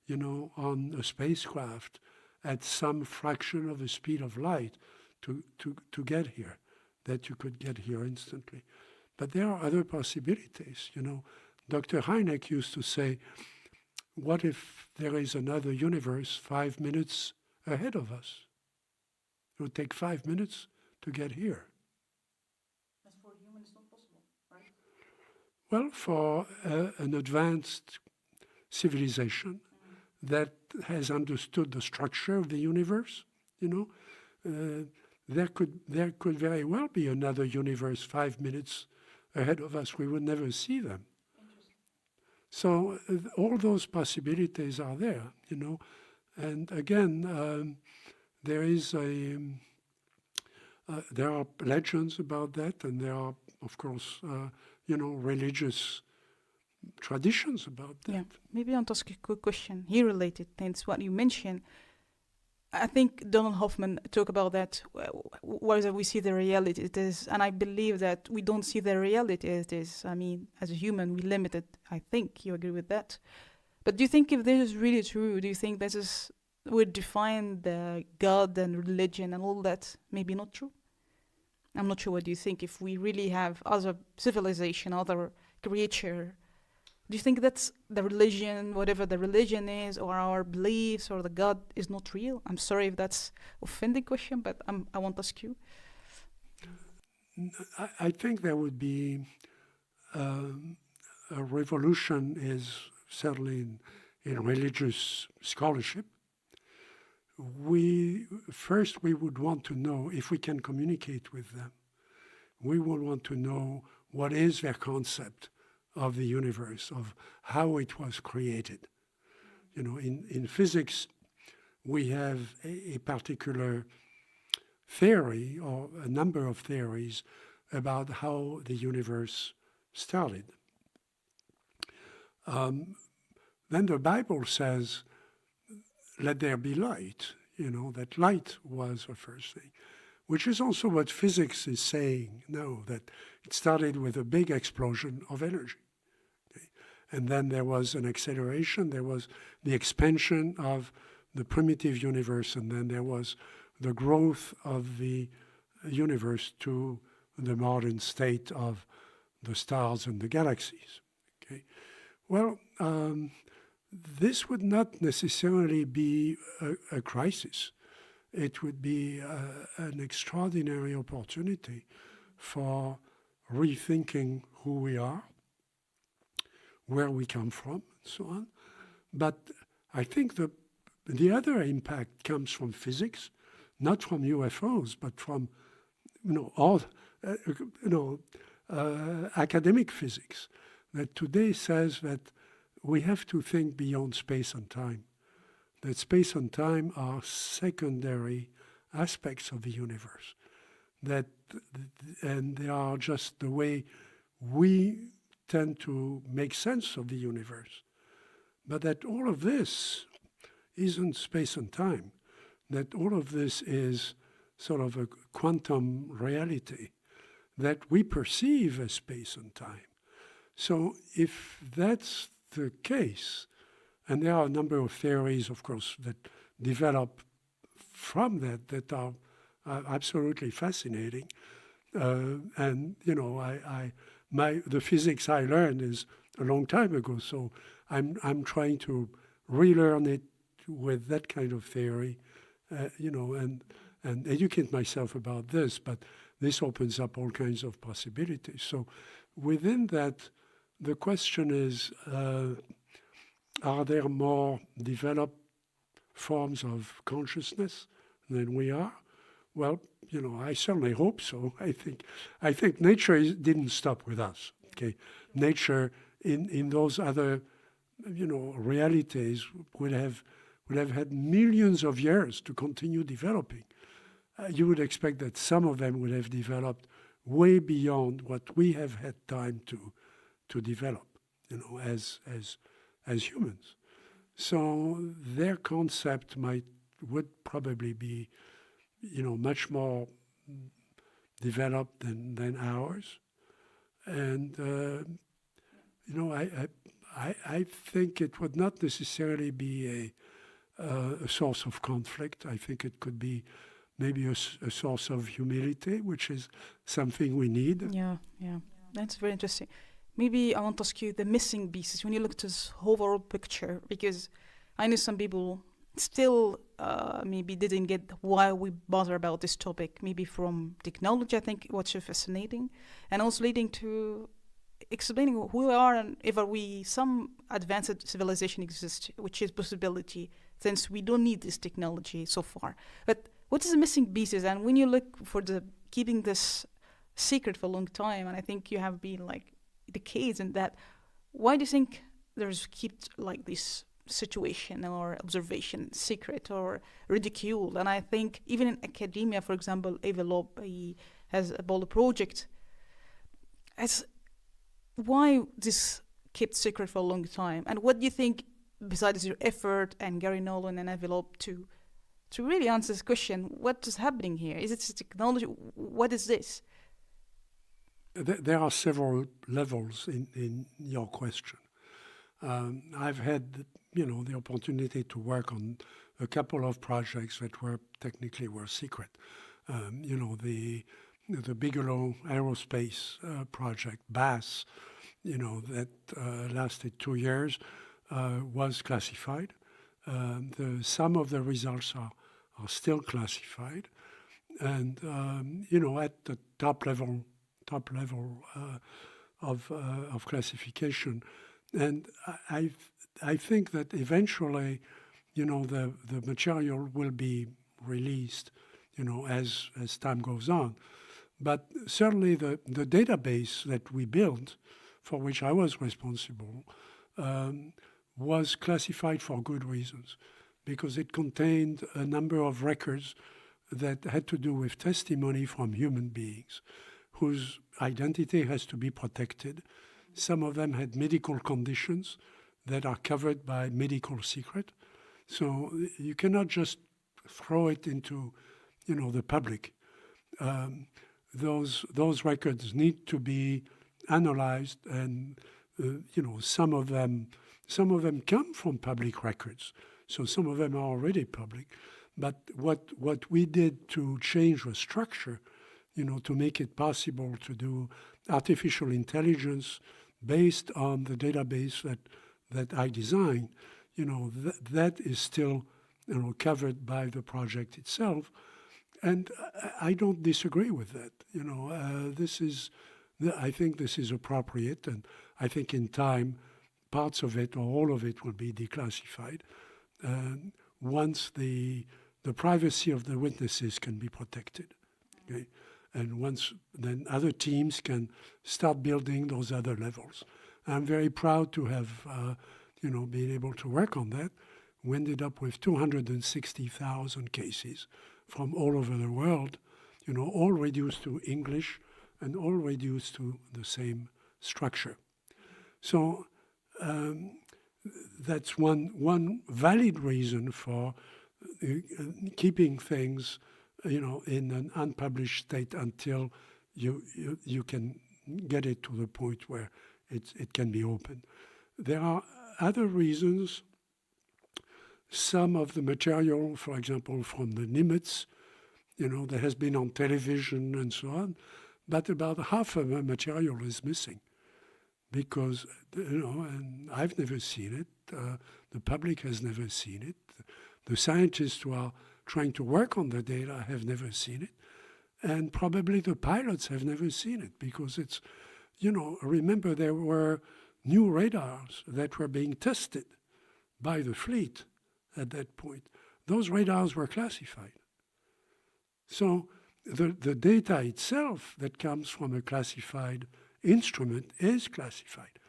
on a spacecraft at some fraction of the speed of light to get here, that you could get here instantly. But there are other possibilities. Dr. Hynek used to say, what if there is another universe 5 minutes ahead of us? It would take 5 minutes to get here. As for humans, not possible, right? Well, for an advanced civilization that has understood the structure of the universe, there could very well be another universe 5 minutes ahead of us. We would never see them. So all those possibilities are there, And again, there are legends about that, and there are, of course, religious traditions about that. Yeah, maybe I'll ask a quick question here related to what you mentioned. I think Donald Hoffman talked about that, whether we see the reality it is, and I believe that we don't see the reality as it is. I mean, as a human, we're limited. I think you agree with that. But do you think if this is really true, do you think this would define the God and religion and all that? Maybe not true? I'm not sure what you think. If we really have other civilization, other creature, do you think that's the religion, whatever the religion is, or our beliefs, or the God is not real? I'm sorry if that's offending question, but I want to ask you. I think there would be a revolution is certainly in religious scholarship. First we would want to know if we can communicate with them. We would want to know what is their concept of the universe, of how it was created. You know, in physics, we have a particular theory or a number of theories about how the universe started. Then the Bible says, let there be light, you know, that light was the first thing, which is also what physics is saying now, that it started with a big explosion of energy. Okay? And then there was an acceleration, there was the expansion of the primitive universe, and then there was the growth of the universe to the modern state of the stars and the galaxies. Okay? Well, this would not necessarily be a crisis. It would be an extraordinary opportunity for rethinking who we are, where we come from, and so on. But I think the other impact comes from physics, not from UFOs, but from all academic physics that today says that we have to think beyond space and time, that space and time are secondary aspects of the universe, and they are just the way we tend to make sense of the universe. But that all of this isn't space and time, that all of this is sort of a quantum reality that we perceive as space and time. So if that's the case, and there are a number of theories, of course, that develop from that are absolutely fascinating. And the physics I learned is a long time ago, so I'm trying to relearn it with that kind of theory, and educate myself about this. But this opens up all kinds of possibilities. So within that, the question is, are there more developed forms of consciousness than we are? Well, I certainly hope so. I think nature didn't stop with us. Okay, nature in those other, realities would have had millions of years to continue developing. You would expect that some of them would have developed way beyond what we have had time to develop, as humans. So their concept would probably be, much more developed than ours. And I think it would not necessarily be a source of conflict. I think it could be maybe a source of humility, which is something we need. Yeah. That's very interesting. Maybe I want to ask you the missing pieces when you look at this overall picture, because I know some people still maybe didn't get why we bother about this topic, maybe from technology, I think, what's so fascinating, and also leading to explaining who we are and if some advanced civilization exists, which is possibility, since we don't need this technology so far. But what is the missing pieces? And when you look for keeping this secret for a long time, and I think you have been decades in that, why do you think there's kept this situation or observation secret or ridiculed? And I think even in academia, for example, Vallée has a bold project. Why this kept secret for a long time? And what do you think, besides your effort and Gary Nolan and Envelope, to really answer this question, what is happening here? Is it technology? What is this? There are several levels in your question. I've had, the opportunity to work on a couple of projects that were secret. The Bigelow Aerospace project, BASS, that lasted 2 years, was classified. Some of the results are still classified. and at the top level of classification. And I think that eventually, the material will be released, as time goes on. But certainly the database that we built, for which I was responsible, was classified for good reasons, because it contained a number of records that had to do with testimony from human beings whose identity has to be protected. Some of them had medical conditions that are covered by medical secret. So you cannot just throw it into, the public. Those records need to be analyzed, and some of them come from public records. So some of them are already public. But what we did to change the structure, to make it possible to do artificial intelligence based on the database that I designed, that is still, covered by the project itself. And I don't disagree with that. I think this is appropriate, and I think in time, parts of it or all of it will be declassified once the privacy of the witnesses can be protected. Okay? And then other teams can start building those other levels. I'm very proud to have, been able to work on that. We ended up with 260,000 cases from all over the world, all reduced to English and all reduced to the same structure. So that's one valid reason for keeping things, in an unpublished state until you can get it to the point where it can be opened. There are other reasons. Some of the material, for example, from the Nimitz, that has been on television and so on, but about half of the material is missing because, and I've never seen it. The public has never seen it. The scientists who are trying to work on the data have never seen it. And probably the pilots have never seen it because it's, remember there were new radars that were being tested by the fleet at that point. Those radars were classified. So the data itself that comes from a classified instrument is classified.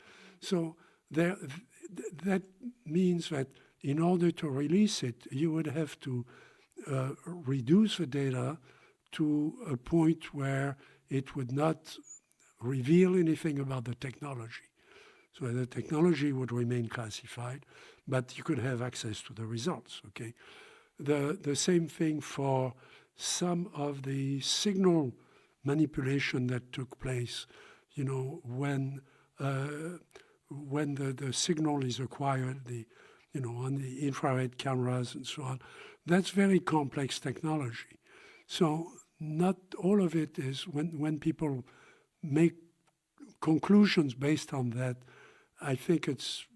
So that means that in order to release it, you would have to reduce the data to a point where it would not reveal anything about the technology. So the technology would remain classified, but you could have access to the results, okay? The same thing for some of the signal manipulation that took place, when the signal is acquired, on the infrared cameras and so on. That's very complex technology. So not all of it is, when people make conclusions based on that, I think it's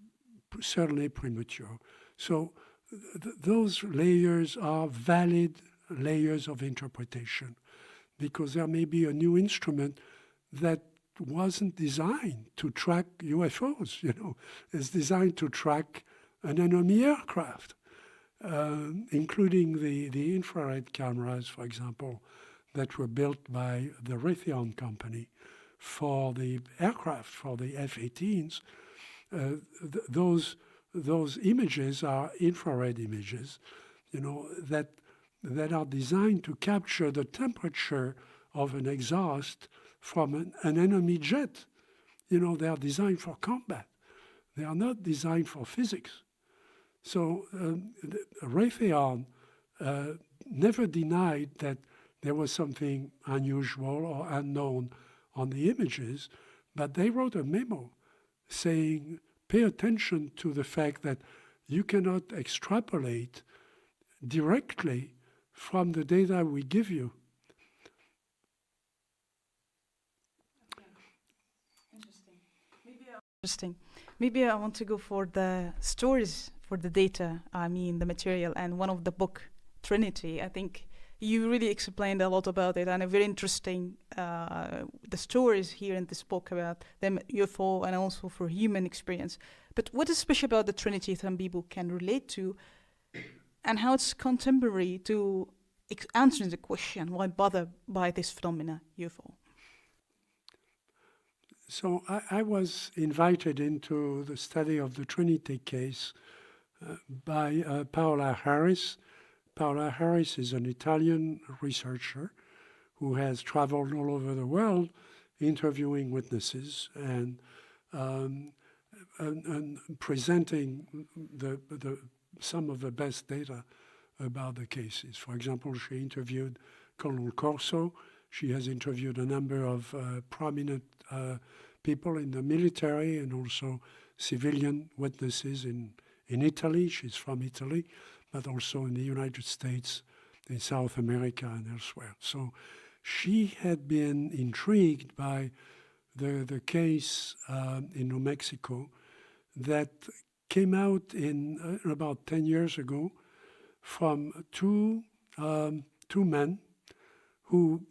certainly premature. So those layers are valid layers of interpretation because there may be a new instrument that wasn't designed to track UFOs, It's designed to track an enemy aircraft, including the infrared cameras, for example, that were built by the Raytheon company for the aircraft, for the F-18s. Those images are infrared images, that are designed to capture the temperature of an exhaust from an enemy jet. They are designed for combat. They are not designed for physics. So Raytheon never denied that there was something unusual or unknown on the images, but they wrote a memo saying, pay attention to the fact that you cannot extrapolate directly from the data we give you. Okay. Interesting. Maybe I want to go for the stories for the data, the material, and one of the book, Trinity. I think You really explained a lot about it, and a very interesting the stories here in this book about them UFO and also for human experience. But what is special about the Trinity that people can relate to, and how it's contemporary to answering the question, why bother by this phenomena, UFO? So I was invited into the study of the Trinity case by Paola Harris. Paola Harris is an Italian researcher who has traveled all over the world interviewing witnesses and presenting some of the best data about the cases. For example, she interviewed Colonel Corso. She has interviewed a number of prominent people in the military and also civilian witnesses in Italy. She's from Italy, but also in the United States, in South America and elsewhere. So she had been intrigued by the case in New Mexico that came out in about 10 years ago from two men who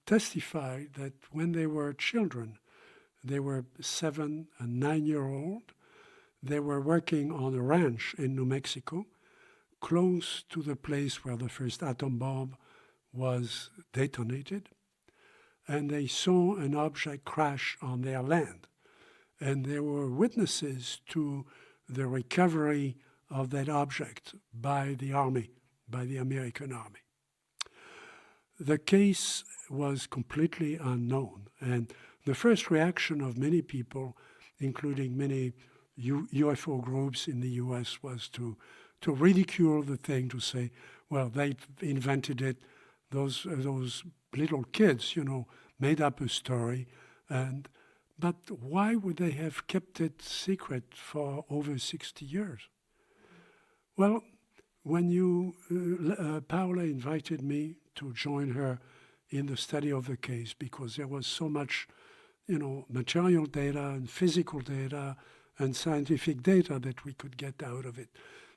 testified that when they were children, they were 7 and 9-year-old, they were working on a ranch in New Mexico, close to the place where the first atom bomb was detonated, and they saw an object crash on their land. And there were witnesses to the recovery of that object by the army, by the American army. The case was completely unknown, and the first reaction of many people, including many UFO groups in the US, was to ridicule the thing, to say, well, they invented it, those little kids, made up a story, but why would they have kept it secret for over 60 years? Well, when Paola invited me to join her in the study of the case, because there was so much, material data and physical data and scientific data that we could get out of it.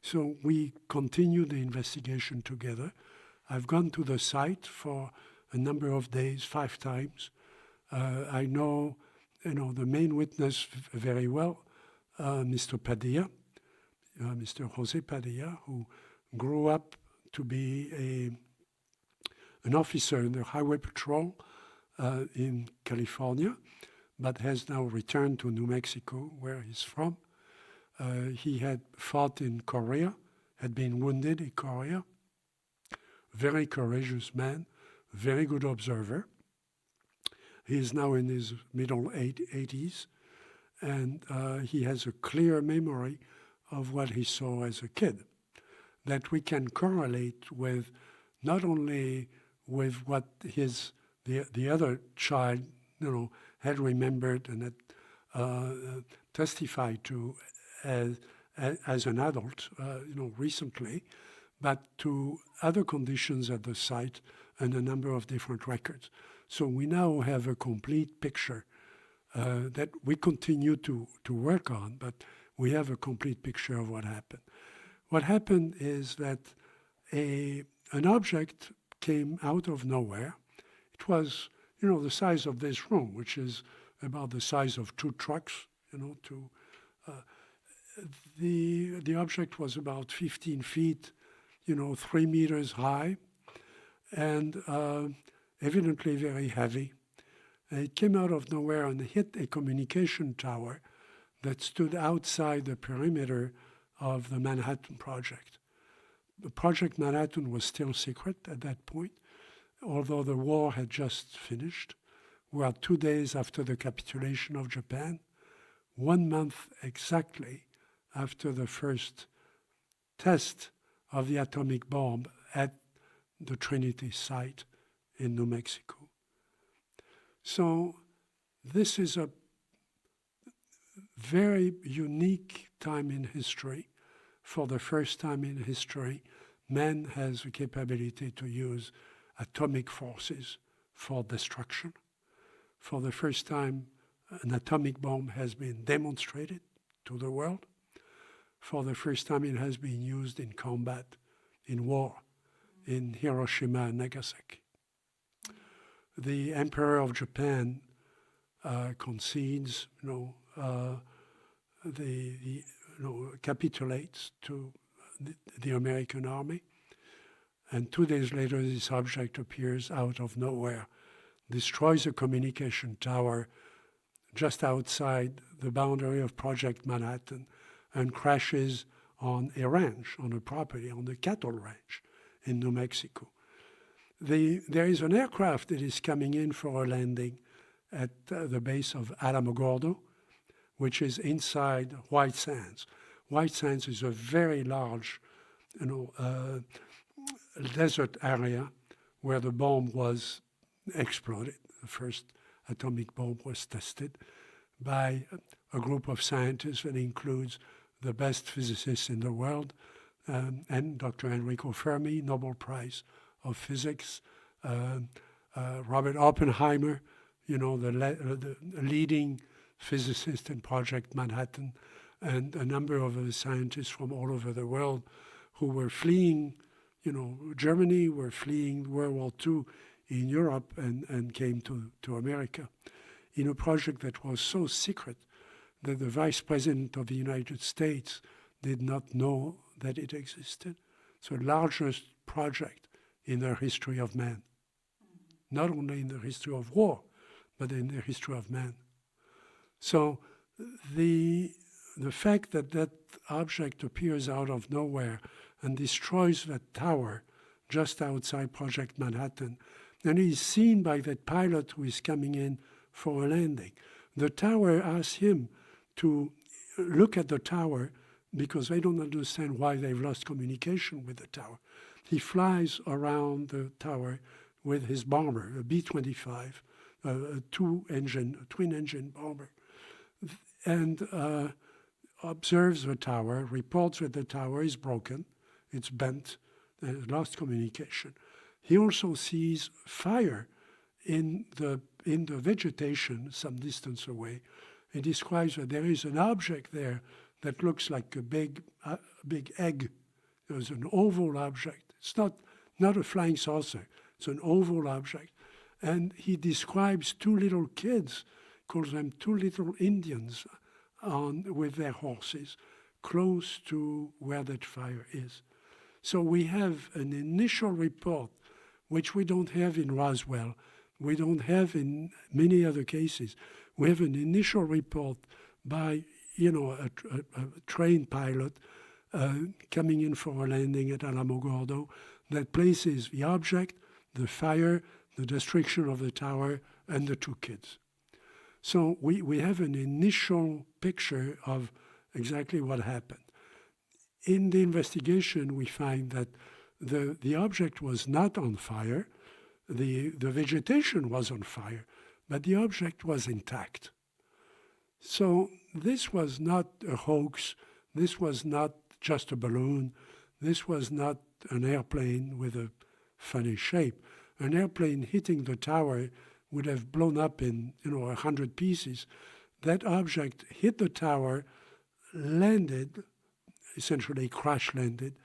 So we continued the investigation together. I've gone to the site for a number of days, 5 times. I know, the main witness very well, Mr. Padilla, Mr. Jose Padilla, who grew up to be an officer in the Highway Patrol in California, but has now returned to New Mexico, where he's from. He had fought in Korea, had been wounded in Korea. Very courageous man, very good observer. He is now in his middle 80s, and he has a clear memory of what he saw as a kid that we can correlate with not only with what the other child, had remembered and had testified to as an adult, recently, but to other conditions at the site and a number of different records. So we now have a complete picture that we continue to work on, but we have a complete picture of what happened. What happened is that an object came out of nowhere. It was, the size of this room, which is about the size of 2 trucks, the object was about 15 feet, 3 meters high, and evidently very heavy. It came out of nowhere and hit a communication tower that stood outside the perimeter of the Manhattan Project. The Project Manhattan was still secret at that point, although the war had just finished. We are 2 days after the capitulation of Japan, 1 month exactly after the first test of the atomic bomb at the Trinity site in New Mexico. So this is a very unique time in history. For the first time in history, man has the capability to use atomic forces for destruction. For the first time, an atomic bomb has been demonstrated to the world. For the first time, it has been used in combat, in war. in Hiroshima and Nagasaki. The Emperor of Japan concedes, capitulates to the American army, and 2 days later this object appears out of nowhere, destroys a communication tower just outside the boundary of Project Manhattan, and crashes on a ranch, on a property, on a cattle ranch in New Mexico. There is an aircraft that is coming in for a landing at the base of Alamogordo, which is inside White Sands. White Sands is a very large, desert area where the bomb was exploded. The first atomic bomb was tested by a group of scientists that includes the best physicists in the world, and Dr. Enrico Fermi, Nobel Prize of Physics, Robert Oppenheimer, the leading physicist in Project Manhattan, and a number of other scientists from all over the world who were fleeing, Germany, were fleeing World War II in Europe and came to America in a project that was so secret that the Vice President of the United States did not know that it existed. So the largest project in the history of man. Not only in the history of war, but in the history of man. So the fact that that object appears out of nowhere and destroys that tower just outside Project Manhattan, and is seen by that pilot who is coming in for a landing. The tower asks him to look at the tower because they don't understand why they've lost communication with the tower. He flies around the tower with his bomber, a B-25, a twin-engine bomber, and observes the tower, reports that the tower is broken, it's bent, and lost communication. He also sees fire in the vegetation some distance away. He describes that there is an object there that looks like a big egg. There's an oval object. It's not a flying saucer. It's an oval object. And he describes 2 little kids, calls them 2 little Indians with their horses, close to where that fire is. So we have an initial report, which we don't have in Roswell. We don't have in many other cases. We have an initial report by, a trained pilot coming in for a landing at Alamogordo that places the object, the fire, the destruction of the tower, and the 2 kids. So we have an initial picture of exactly what happened. In the investigation, we find that the object was not on fire. The vegetation was on fire, but the object was intact. So this was not a hoax. This was not just a balloon. This was not an airplane with a funny shape. An airplane hitting the tower would have blown up in 100 pieces. That object hit the tower, landed, essentially crash landed,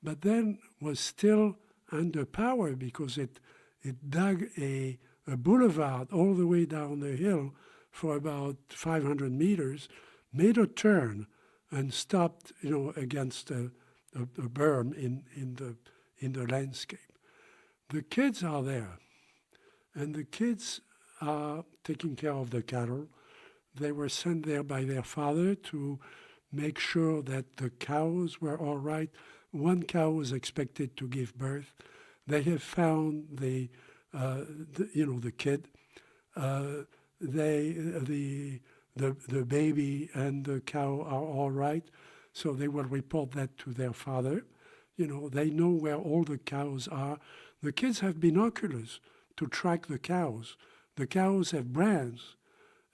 but then was still under power because it dug a boulevard all the way down the hill for about 500 meters, made a turn, and stopped, against a berm in the landscape. The kids are there, and the kids are taking care of the cattle. They were sent there by their father to make sure that the cows were all right. One cow was expected to give birth. They have found the kid. The baby and the cow are all right, so they will report that to their father. They know where all the cows are. The kids have binoculars to track the cows. The cows have brands,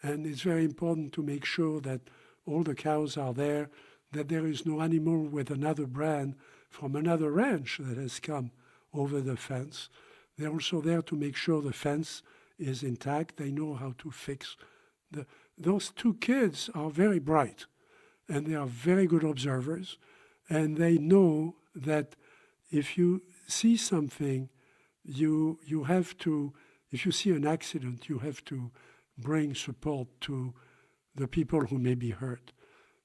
and it's very important to make sure that all the cows are there, that there is no animal with another brand from another ranch that has come over the fence. They're also there to make sure the fence is intact. They know how to fix those 2 kids are very bright, and they are very good observers, and they know that if you see something, you have to, if you see an accident, you have to bring support to the people who may be hurt.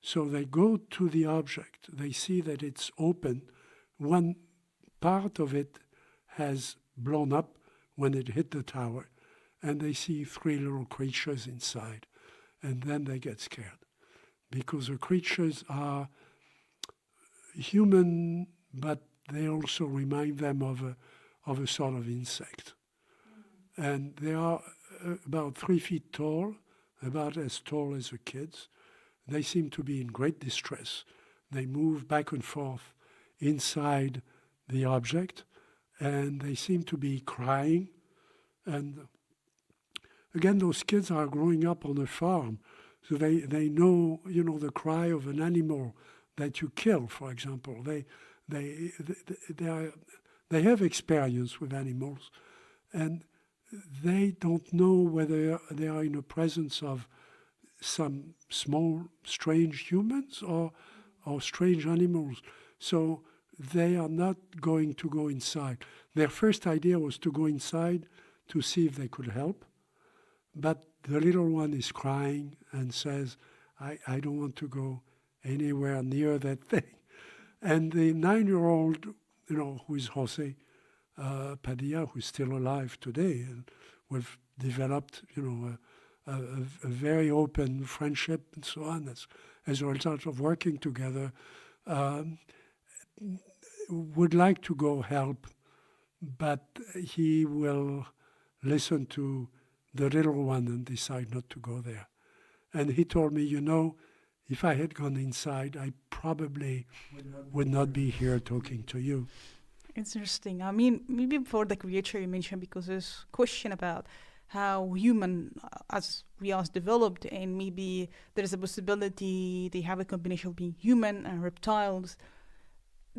So they go to the object, they see that it's open. One part of it has blown up when it hit the tower, and they see 3 little creatures inside, and then they get scared because the creatures are human, but they also remind them of a sort of insect. And they are about 3 feet tall, about as tall as the kids. They seem to be in great distress. They move back and forth inside the object, and they seem to be crying. And again, those kids are growing up on a farm, so they know, the cry of an animal that you kill, for example. They have experience with animals, and they don't know whether they are in the presence of some small, strange humans or strange animals. So they are not going to go inside. Their first idea was to go inside to see if they could help. But the little one is crying and says, I don't want to go anywhere near that thing. And the 9-year-old, who is Jose Padilla, who's still alive today, and we've developed, a very open friendship and so on as a result of working together, would like to go help, but he will listen to the little one and decide not to go there. And he told me, if I had gone inside, I probably would not be here talking to you. Interesting. I mean, maybe for the creature you mentioned, because there's a question about how human, as we are developed, and maybe there is a possibility they have a combination of being human and reptiles.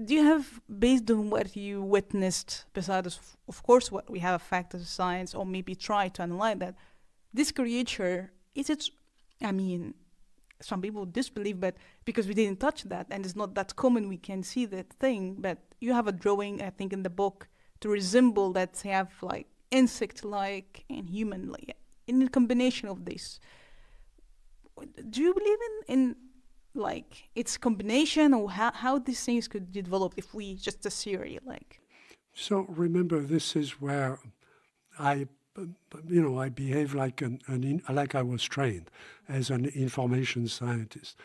Do you have, based on what you witnessed, besides, of course, what we have a fact as science, or maybe try to analyze that, this creature, is it, some people disbelieve, but because we didn't touch that, and it's not that common, we can see that thing, but you have a drawing, I think, in the book to resemble that have like insect-like and human-like, in a combination of this. Do you believe in like its combination, or how these things could develop if we just a theory like? So remember, this is where I behave like like I was trained as an information scientist.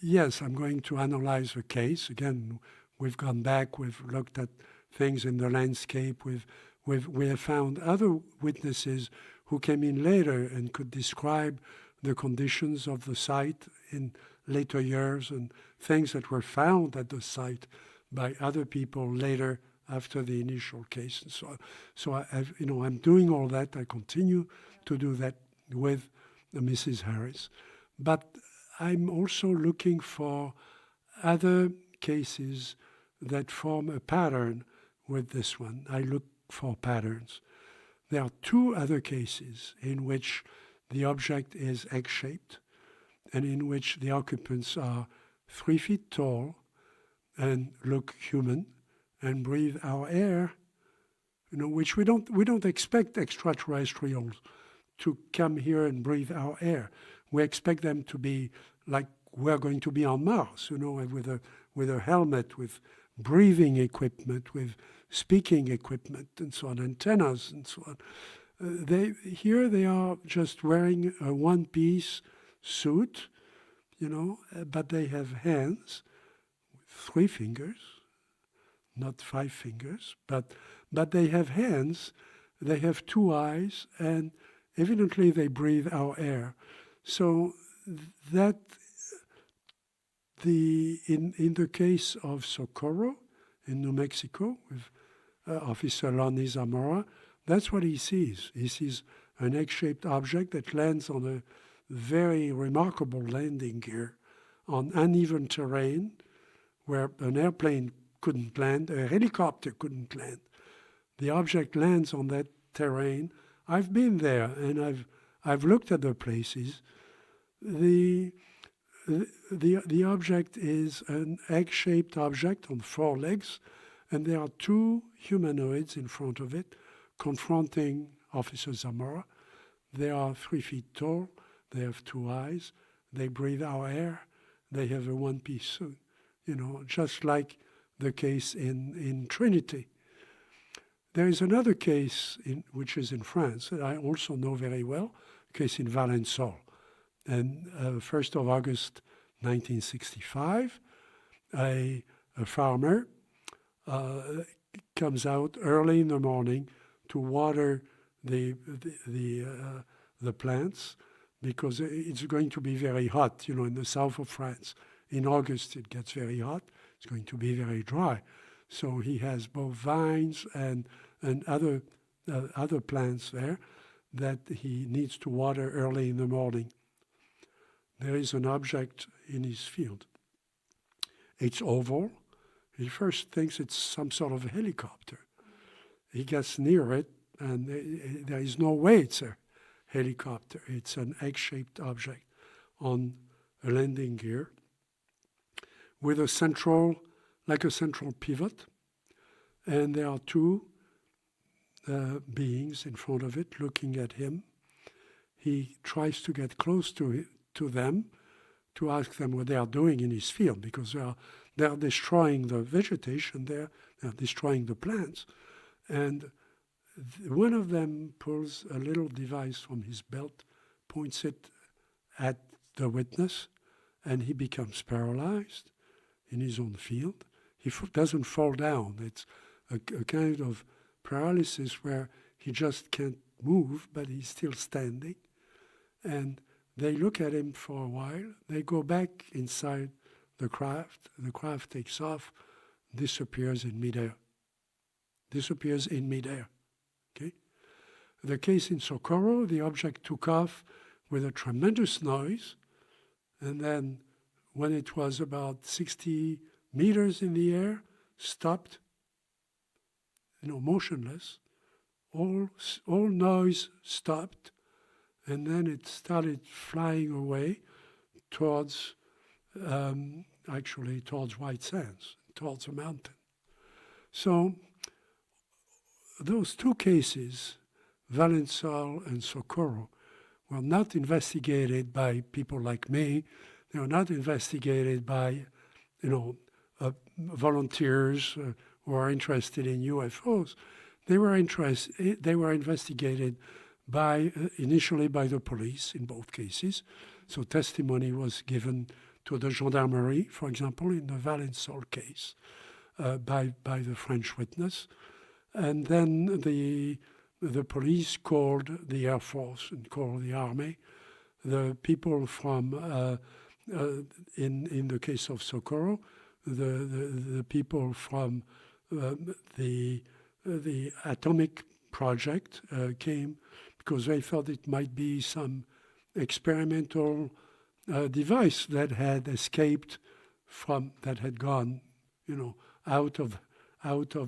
Yes, I'm going to analyze the case. Again, we've gone back, we've looked at things in the landscape, we have found other witnesses who came in later and could describe the conditions of the site in later years and things that were found at the site by other people later after the initial case and so on. So I'm doing all that. I continue to do that with Mrs. Harris. But I'm also looking for other cases that form a pattern with this one. I look for patterns. There are 2 other cases in which the object is egg-shaped and in which the occupants are 3 feet tall and look human and breathe our air, which we don't expect extraterrestrials to come here and breathe our air. We expect them to be like we're going to be on Mars, with a helmet, with breathing equipment, with speaking equipment, and so on, antennas, and so on. They are just wearing a one-piece suit, but they have hands with 3 fingers, not 5 fingers, but they have hands, they have 2 eyes, and evidently they breathe our air. So that in the case of Socorro in New Mexico with Officer Lonnie Zamora, that's what he sees. He sees an egg-shaped object that lands on a very remarkable landing gear on uneven terrain where an airplane couldn't land, a helicopter couldn't land. The object lands on that terrain. I've been there and I've looked at the places. The object is an egg-shaped object on 4 legs And there are two humanoids in front of it, confronting Officer Zamora. They are 3 feet tall. They have 2 eyes. They breathe our air. They have a one-piece suit, just like the case in Trinity. There is another case which is in France that I also know very well, a case in Vallée. And 1st of August 1965, a farmer comes out early in the morning to water the plants because it's going to be very hot, in the south of France. In August, it gets very hot. It's going to be very dry. So he has both vines and other plants there that he needs to water early in the morning. There is an object in his field. It's oval. He first thinks it's some sort of a helicopter. He gets near it, and there is no way it's a helicopter. It's an egg-shaped object on a landing gear with a central pivot. And there are 2 beings in front of it looking at him. He tries to get close to them to ask them what they are doing in his field, because they are destroying the vegetation there, they are destroying the plants. And one of them pulls a little device from his belt, points it at the witness, and he becomes paralyzed in his own field. He doesn't fall down. It's a kind of paralysis where he just can't move, but he's still standing. And they look at him for a while. They go back inside the craft. The craft takes off, disappears in midair. Okay? The case in Socorro, the object took off with a tremendous noise, and then when it was about 60 meters in the air, stopped, motionless. All noise stopped, and then it started flying away towards White Sands, towards a mountain. So those 2 cases, Vallée and Socorro, were not investigated by people like me. They were not investigated by, volunteers who are interested in UFOs. They were investigated initially by the police in both cases. So testimony was given to the gendarmerie, for example, in the Vallée case, by the French witness. And then the police called the Air Force and called the Army. The people from, in the case of Socorro, the people from the atomic project came because they thought it might be some experimental device that had escaped that had gone, out of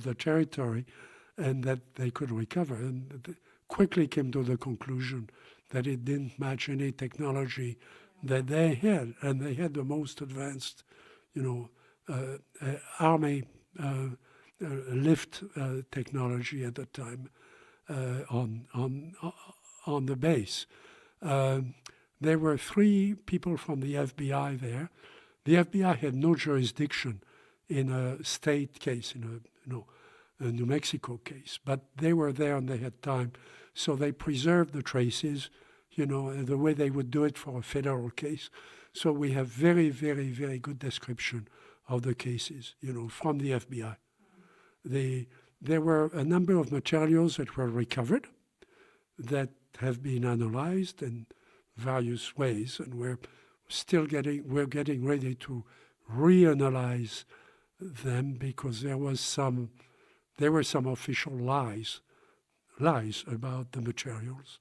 the territory, and that they could recover. And quickly came to the conclusion that it didn't match any technology that they had, and they had the most advanced, Army lift technology at the time on the base. There were 3 people from the FBI there. The FBI had no jurisdiction in a state case, in a New Mexico case, but they were there and they had time, so they preserved the traces, the way they would do it for a federal case. So we have very, very, very good description of the cases, from the FBI. There were a number of materials that were recovered that have been analyzed in various ways, and we're getting ready to reanalyze them because there were some official lies about the materials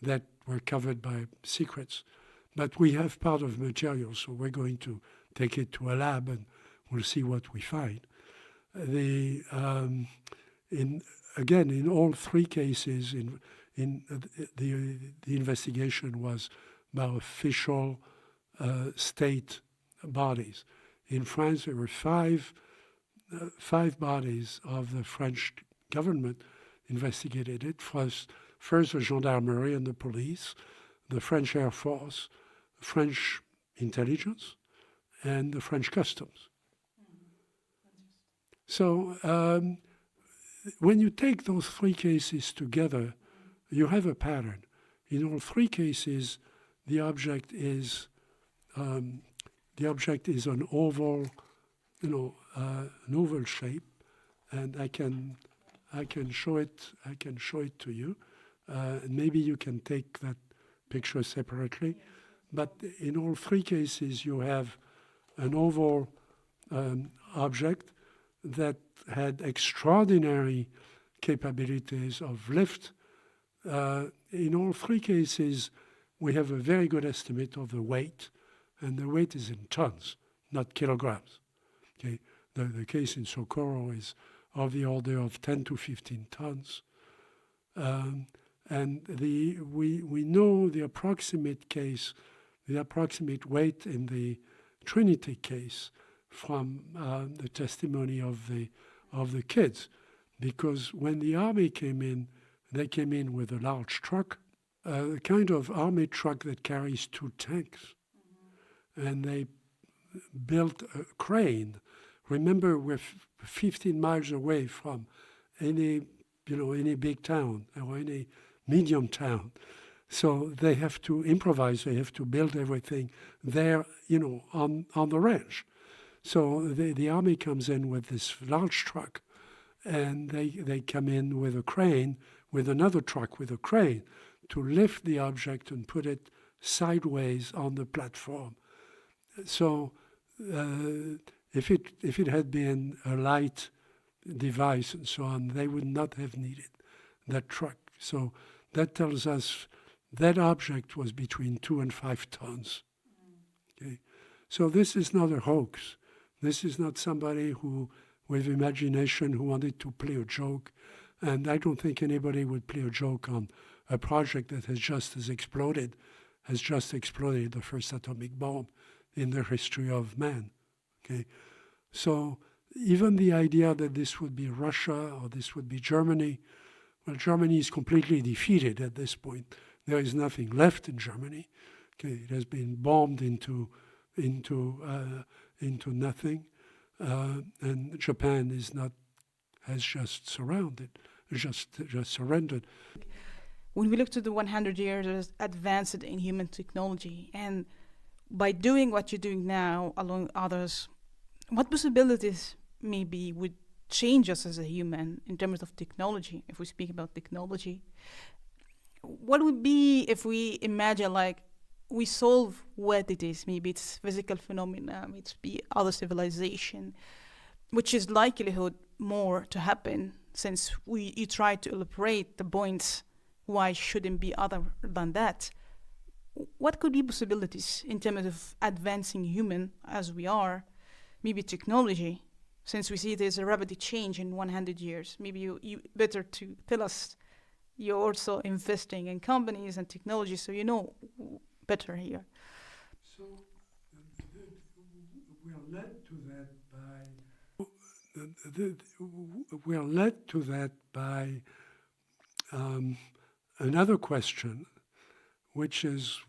that were covered by secrets. But we have part of the material, so we're going to take it to a lab and we'll see what we find. In all 3 cases, the investigation was by official state bodies. In France, there were 5 5 bodies of the French government investigated it. First the gendarmerie and the police, the French Air Force, French intelligence, and the French customs. So when you take those 3 cases together, you have a pattern. In all 3 cases, the object is an oval, an oval shape, and I can show it. I can show it to you. Maybe you can take that picture separately. But in all 3 cases, you have an oval object that had extraordinary capabilities of lift. In all 3 cases, we have a very good estimate of the weight, and the weight is in tons, not kilograms. Okay, the case in Socorro is of the order of 10 to 15 tons. And we know the approximate case, the approximate weight in the Trinity case from the testimony of the kids, because when the army came in, they came in with a large truck, a kind of army truck that carries 2 tanks, and they built a crane. Remember, we're 15 miles away from any big town or any medium town. So they have to improvise, they have to build everything there, on the ranch. So the army comes in with this large truck, and they come in with a crane, with another truck with a crane, to lift the object and put it sideways on the platform. So if it had been a light device and so on, they would not have needed that truck. So that tells us that object was between 2 and 5 tons. Okay? So this is not a hoax. This is not somebody who, with imagination, who wanted to play a joke. And I don't think anybody would play a joke on a project that has just exploded, the first atomic bomb in the history of man. Okay? So even the idea that this would be Russia or this would be Germany, well, Germany is completely defeated at this point. There is nothing left in Germany. Okay, it has been bombed into nothing, and Japan has just surrendered. When we look to the 100 years advanced in human technology, and by doing what you're doing now, along others, what possibilities maybe would change us as a human in terms of technology, if we speak about technology? What would be if we imagine like we solve what it is, maybe it's physical phenomena, it's be other civilization, which is likelihood more to happen since you try to elaborate the points why shouldn't be other than that. What could be possibilities in terms of advancing human as we are, maybe technology, since we see there's a rapid change in 100 years? Maybe you better to tell us you're also investing in companies and technology, so you know better here. So we are led to that by another question, which is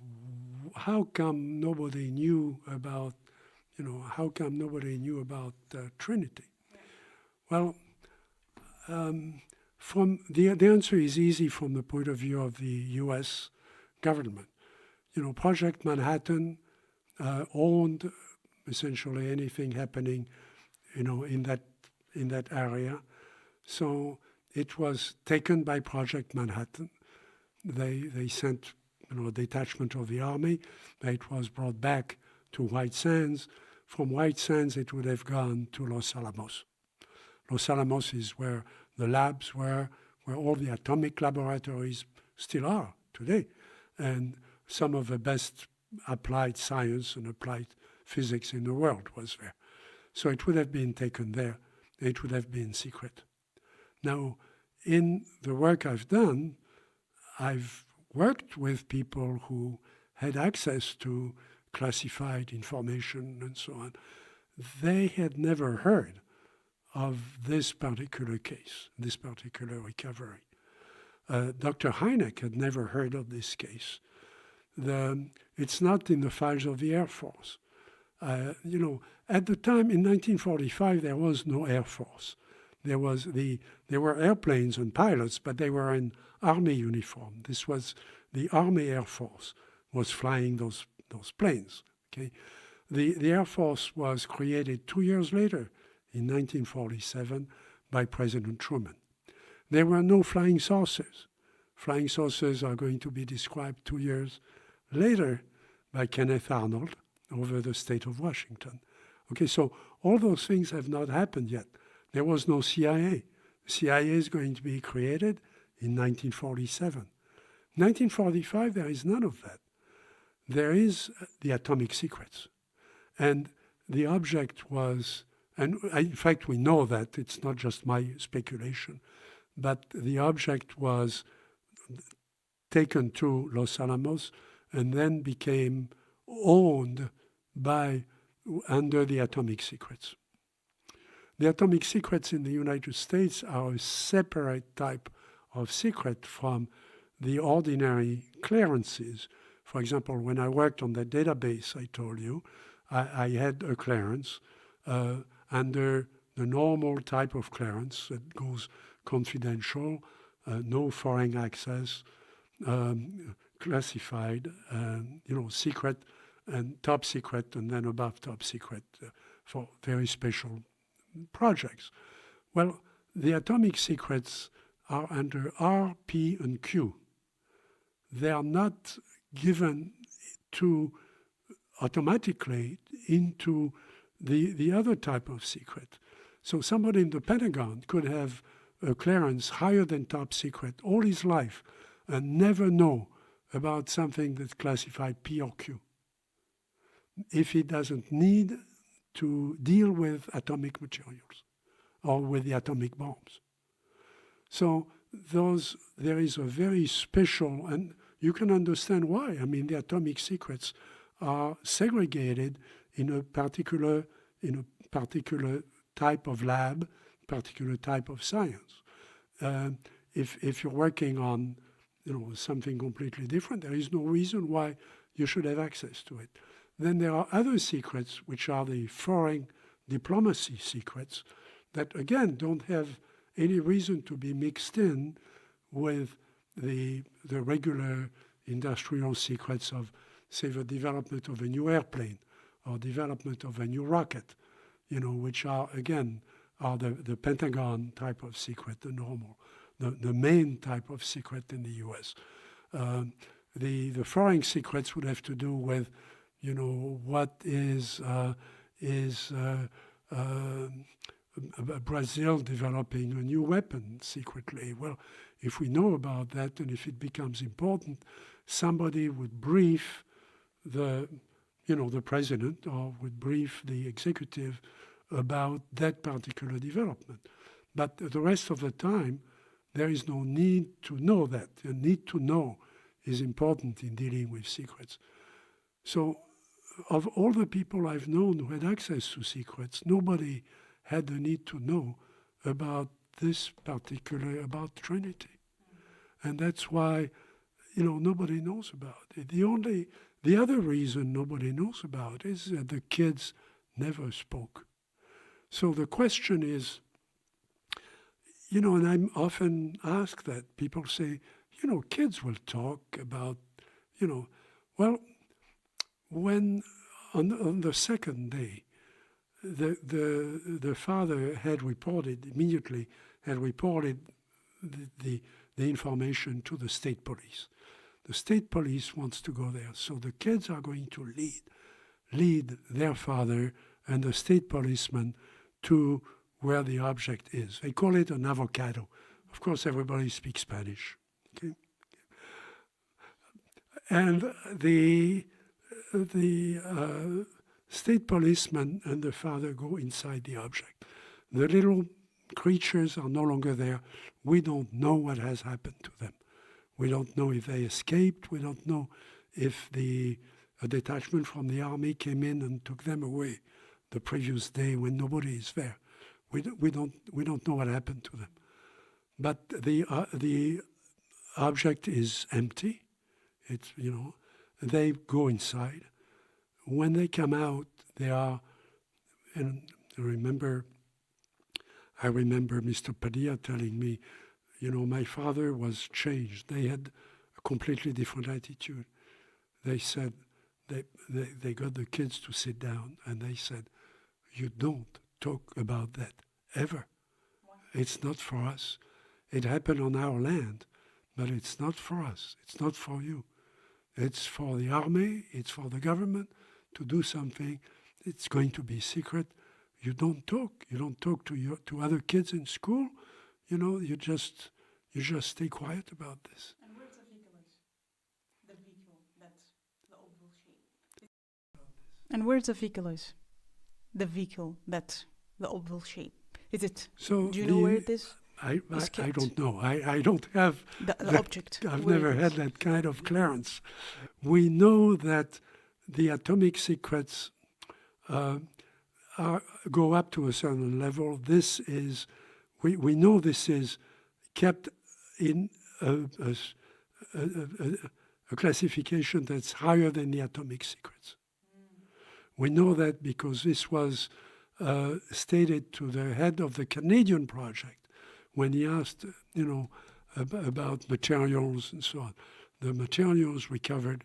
how come nobody knew about Trinity? Well, from the answer is easy from the point of view of the U.S. government. Project Manhattan owned essentially anything happening, in that area. So it was taken by Project Manhattan. They sent, a detachment of the army. It was brought back to White Sands. From White Sands, it would have gone to Los Alamos. Los Alamos is where the labs were, where all the atomic laboratories still are today. And some of the best applied science and applied physics in the world was there. So it would have been taken there. It would have been secret. Now, in the work I've done, I've worked with people who had access to classified information and so on. They had never heard of this particular case, this particular recovery. Dr. Hynek had never heard of this case. It's not in the files of the Air Force. At the time in 1945, there was no Air Force. There were airplanes and pilots, but they were in Army uniform. This was the Army Air Force was flying those planes. Okay, the Air Force was created 2 years later, in 1947, by President Truman. There were no flying saucers. Flying saucers are going to be described 2 years later by Kenneth Arnold over the state of Washington. Okay, so all those things have not happened yet. There was no CIA. The CIA is going to be created in 1947. 1945, there is none of that. There is the atomic secrets. And the object was, and in fact we know that, it's not just my speculation, but the object was taken to Los Alamos and then became owned by, under the atomic secrets. The atomic secrets in the United States are a separate type of secret from the ordinary clearances. For example, when I worked on the database I told you, I had a clearance under the normal type of clearance that goes confidential, no foreign access, classified, secret and top secret, and then above top secret for very special projects. Well, the atomic secrets are under R, P, and Q. They are not given to automatically into the other type of secret. So somebody in the Pentagon could have a clearance higher than top secret all his life and never know about something that's classified P or Q, if he doesn't need to deal with atomic materials or with the atomic bombs. So there is a very special, and you can understand why. I mean, the atomic secrets are segregated in a particular type of lab, particular type of science. If you're working on something completely different, there is no reason why you should have access to it. Then there are other secrets, which are the foreign diplomacy secrets, that again don't have any reason to be mixed in with the regular industrial secrets of, say, the development of a new airplane or development of a new rocket, which are, again, are the Pentagon type of secret, the normal, the main type of secret in the US. The foreign secrets would have to do with, what is Brazil developing a new weapon secretly. Well, if we know about that and if it becomes important, somebody would brief the president or would brief the executive about that particular development. But the rest of the time, there is no need to know that. The need to know is important in dealing with secrets. So of all the people I've known who had access to secrets, nobody had the need to know about this particular, about Trinity. And that's why, nobody knows about it. The other reason nobody knows about is that the kids never spoke. So the question is, and I'm often asked that, people say, kids will talk about, well, when on the second day, the father had reported the information to the state police. The state police wants to go there, so the kids are going to lead their father and the state policeman to where the object is. They call it an avocado. Of course, everybody speaks Spanish. Okay? And the state policeman and the father go inside the object. The little creatures are no longer there. We don't know what has happened to them. We don't know if they escaped. We don't know if a detachment from the army came in and took them away the previous day when nobody is there. We don't know what happened to them. But the object is empty. It's, they go inside. When they come out, they are, and I remember Mr. Padilla telling me, my father was changed. They had a completely different attitude. They said, they got the kids to sit down, and they said, you don't talk about that ever. Wow. It's not for us. It happened on our land, but it's not for us. It's not for you. It's for the army. It's for the government to do something. It's going to be secret. You don't talk. You don't talk to other kids in school. You just stay quiet about this. And where's the vehicle is? The vehicle that's the oval shape. And where's the vehicle is? The vehicle that's the oval shape. Is it? So do you know where it is? I don't know. I don't have the object. I've never had that kind of clearance. We know that the atomic secrets go up to a certain level. This is, we know this is kept in a classification that's higher than the atomic secrets. We know that because this was stated to the head of the Canadian project when he asked, about materials and so on. The materials recovered,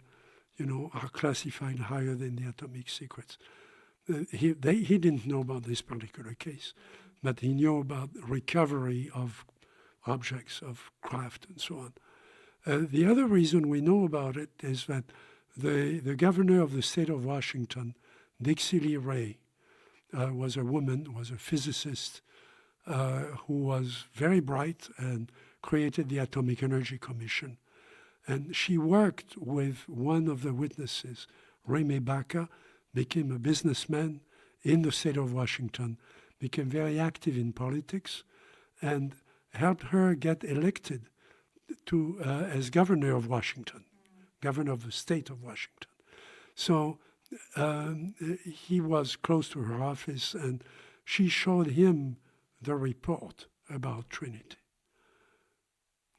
are classified higher than the atomic secrets. He didn't know about this particular case, but he knew about recovery of objects, of craft, and so on. The other reason we know about it is that the governor of the state of Washington, Dixie Lee Ray, was a woman, was a physicist who was very bright and created the Atomic Energy Commission. And she worked with one of the witnesses, Raymond Baca, became a businessman in the state of Washington, became very active in politics, and helped her get elected to as governor of Washington, governor of the state of Washington. So he was close to her office, and she showed him the report about Trinity,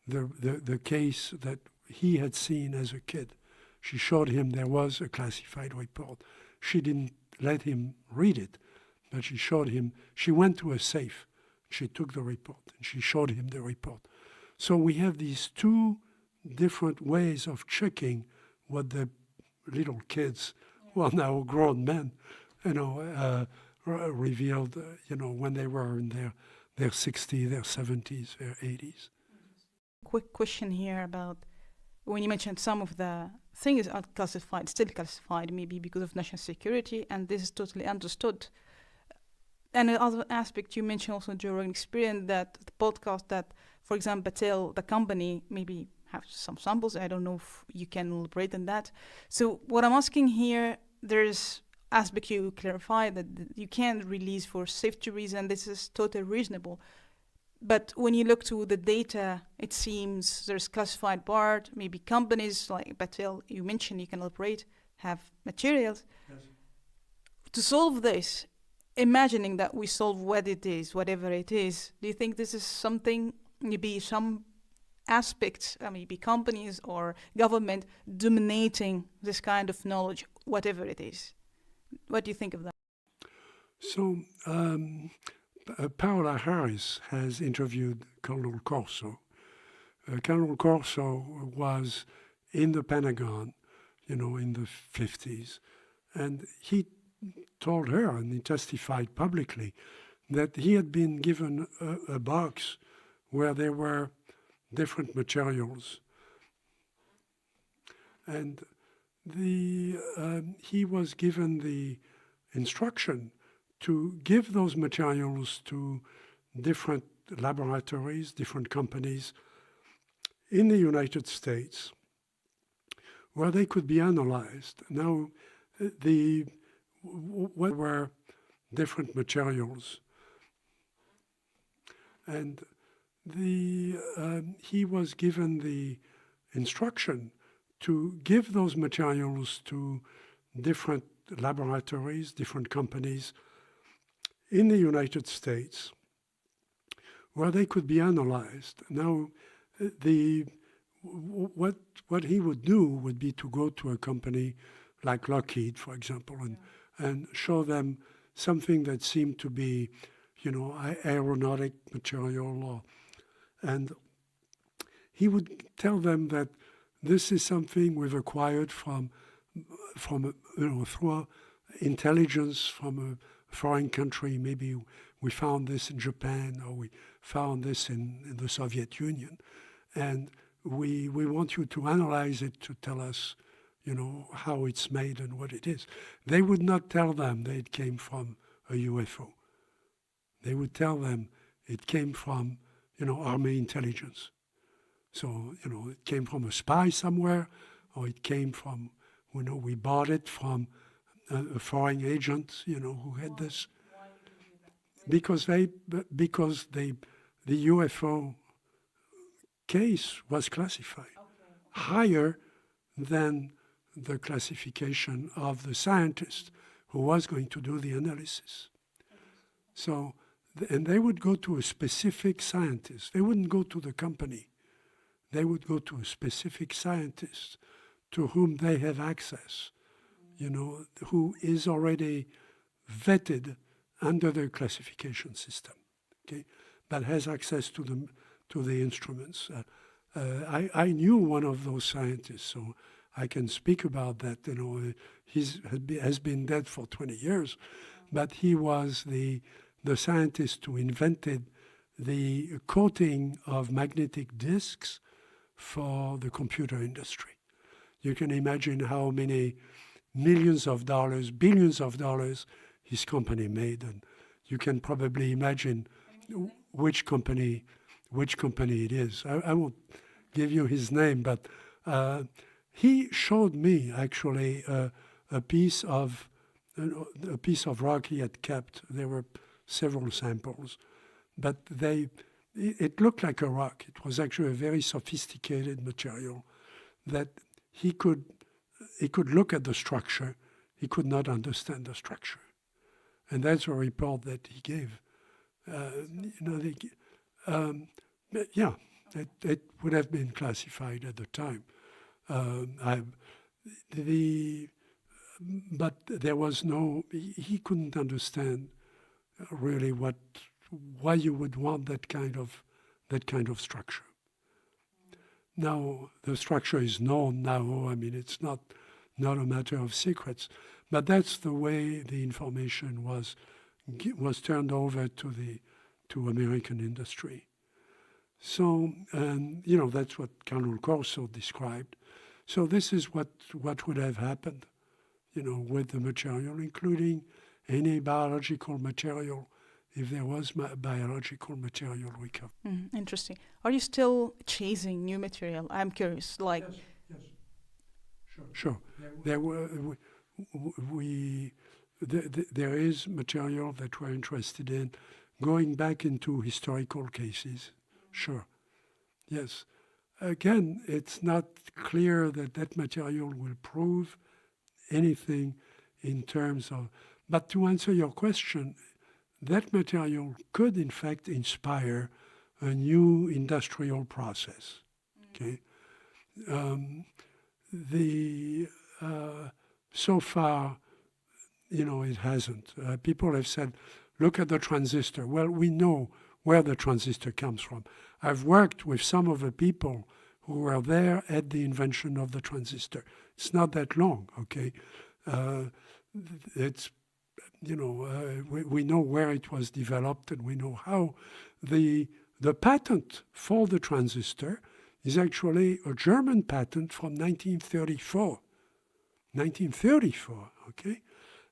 the case that he had seen as a kid. She showed him there was a classified report. She didn't let him read it, but she showed him. She went to a safe. She took the report, and she showed him the report. So we have these two different ways of checking what the little kids, who are now grown men, revealed, when they were in their 60s, their 70s, their 80s. Quick question here about when you mentioned some of the things are classified, still classified, maybe because of national security, and this is totally understood. And another aspect you mentioned also during experience that the podcast that, for example, Battelle, the company, maybe have some samples. I don't know if you can elaborate on that. So what I'm asking here, there's aspect you clarify that you can't release for safety reason. This is totally reasonable. But when you look to the data, it seems there's classified part, maybe companies like Battelle, you mentioned you can elaborate, have materials. Yes. To solve this, imagining that we solve what it is, whatever it is, do you think this is something, maybe some aspects, maybe companies or government dominating this kind of knowledge, whatever it is? What do you think of that? So, Paola Harris has interviewed Colonel Corso. Colonel Corso was in the Pentagon, in the 50s, and he told her, and he testified publicly, that he had been given a box where there were different materials. And he was given the instruction to give those materials to different laboratories, different companies in the United States, where they could be analyzed. Now, what were different materials? And he was given the instruction to give those materials to different laboratories, different companies in the United States, where they could be analyzed. Now, what he would do would be to go to a company like Lockheed, for example, and show them something that seemed to be, aeronautic material, and he would tell them that this is something we've acquired from through intelligence from a foreign country. Maybe we found this in Japan, or we found this in the Soviet Union, and we want you to analyze it to tell us, how it's made and what it is. They would not tell them that it came from a UFO. They would tell them it came from, Army intelligence. So, it came from a spy somewhere, or it came from, we bought it from a foreign agent, who had this. Because the UFO case was classified higher than the classification of the scientist who was going to do the analysis. So, and they would go to a specific scientist. They wouldn't go to the company. They would go to a specific scientist to whom they have access, who is already vetted under the classification system, okay, but has access to the instruments. I knew one of those scientists, so I can speak about that. He has been dead for 20 years, but he was the scientist who invented the coating of magnetic disks for the computer industry. You can imagine how many millions of dollars, billions of dollars his company made, and you can probably imagine which company it is. I won't give you his name, but he showed me actually a piece of rock he had kept. There were several samples, but it looked like a rock. It was actually a very sophisticated material that he could look at the structure. He could not understand the structure. And that's a report that he gave. It would have been classified at the time. But there was he couldn't understand really why you would want that kind of structure. Now the structure is known now. I mean, it's not a matter of secrets, but that's the way the information was turned over to American industry. So that's what Colonel Corso described. So this is what would have happened, with the material, including any biological material, if there was biological material recovered. Interesting. Are you still chasing new material? I'm curious. Yes. Sure. There is material that we're interested in, going back into historical cases. Sure. Yes. Again, it's not clear that material will prove anything in terms of. But to answer your question, that material could in fact inspire a new industrial process. Okay. So far, it hasn't. People have said, look at the transistor. Well, we know where the transistor comes from. I've worked with some of the people who were there at the invention of the transistor. It's not that long, okay? It's, we know where it was developed, and we know how. The patent for the transistor is actually a German patent from 1934. 1934, okay?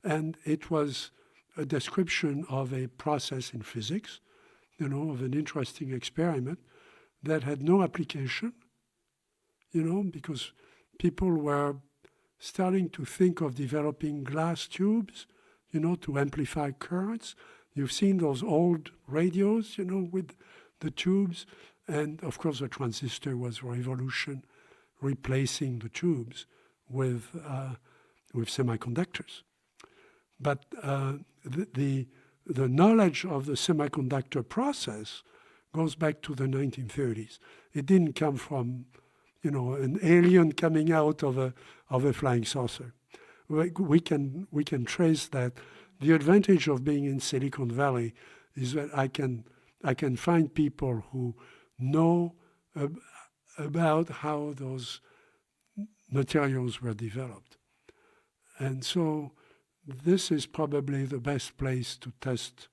And it was a description of a process in physics, of an interesting experiment that had no application, because people were starting to think of developing glass tubes, to amplify currents. You've seen those old radios, with the tubes. And of course, the transistor was a revolution, replacing the tubes with semiconductors. But the knowledge of the semiconductor process goes back to the 1930s. It didn't come from, an alien coming out of a flying saucer. We can trace that. The advantage of being in Silicon Valley is that I can find people who know about how those materials were developed. And so this is probably the best place to test,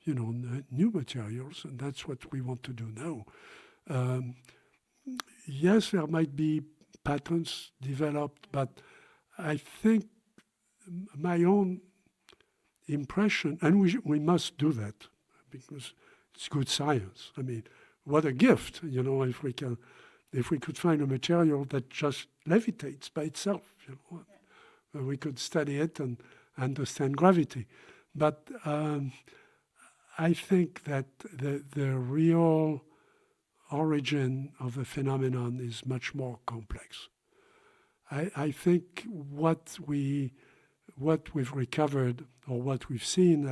new materials, and that's what we want to do now. Yes, there might be patents developed, but I think my own impression, and we must do that because it's good science. I mean, what a gift, if we could find a material that just levitates by itself, we could study it and understand gravity. But I think that the real origin of the phenomenon is much more complex. I think what we've recovered, or what we've seen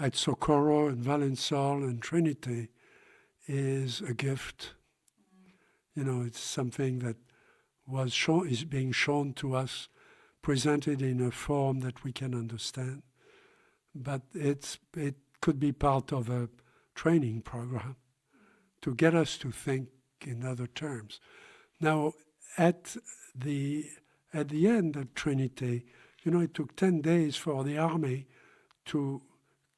at Socorro and Valençol and Trinity, is a gift. It's something that is being shown to us, presented in a form that we can understand. But it could be part of a training program to get us to think in other terms. Now, at the end of Trinity, it took 10 days for the army to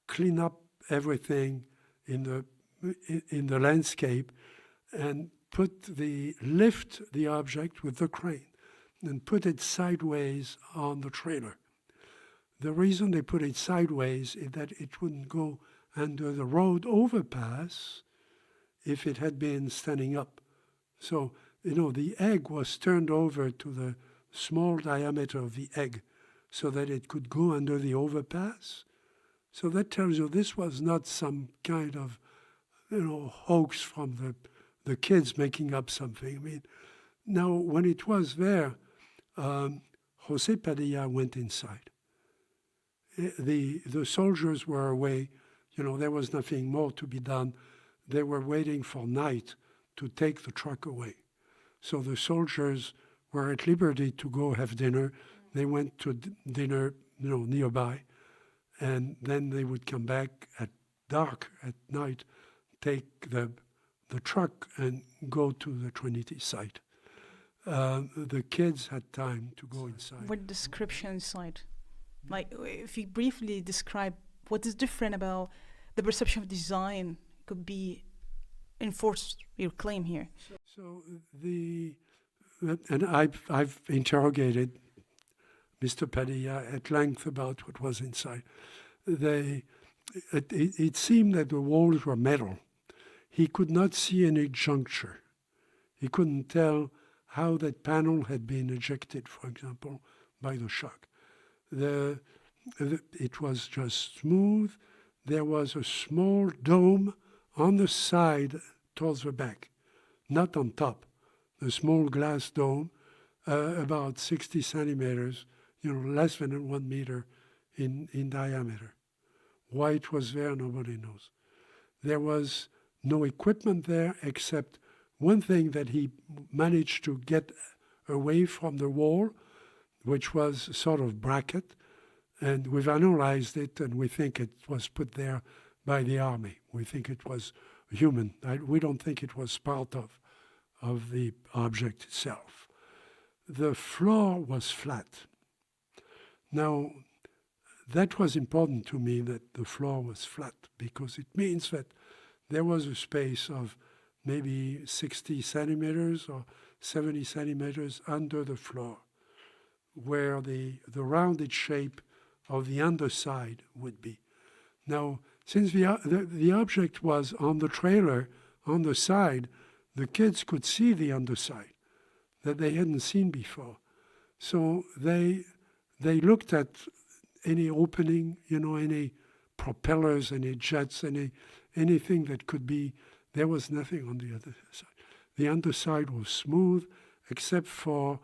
clean up everything in the landscape and lift the object with the crane and put it sideways on the trailer. The reason they put it sideways is that it wouldn't go under the road overpass if it had been standing up. So, the egg was turned over to the small diameter of the egg so that it could go under the overpass. So that tells you this was not some kind of, hoax from the kids making up something. I mean, now when it was there, José Padilla went inside. The soldiers were away. There was nothing more to be done. They were waiting for night to take the truck away. So the soldiers were at liberty to go have dinner. They went to dinner, nearby, and then they would come back at dark at night, take the truck and go to the Trinity site. The kids had time to go inside. What description inside? Like, if you briefly describe what is different about the perception of design could be enforce your claim here. And I've interrogated Mr. Padilla at length about what was inside. It seemed that the walls were metal. He could not see any juncture. He couldn't tell how that panel had been ejected, for example, by the shock. It was just smooth. There was a small dome on the side towards the back, not on top. A small glass dome, about 60 centimeters, less than 1 meter in diameter. Why it was there, nobody knows. There was no equipment there except one thing that he managed to get away from the wall, which was a sort of bracket, and we've analyzed it, and we think it was put there by the army. We think it was human. We don't think it was part of the object itself. The floor was flat. Now, that was important to me, that the floor was flat, because it means that there was a space of maybe 60 centimeters or 70 centimeters under the floor, where the rounded shape of the underside would be. Now, since the object was on the trailer, on the side, the kids could see the underside that they hadn't seen before. So they looked at any opening, any propellers, any jets, anything that could be. There was nothing on the other side. The underside was smooth, except for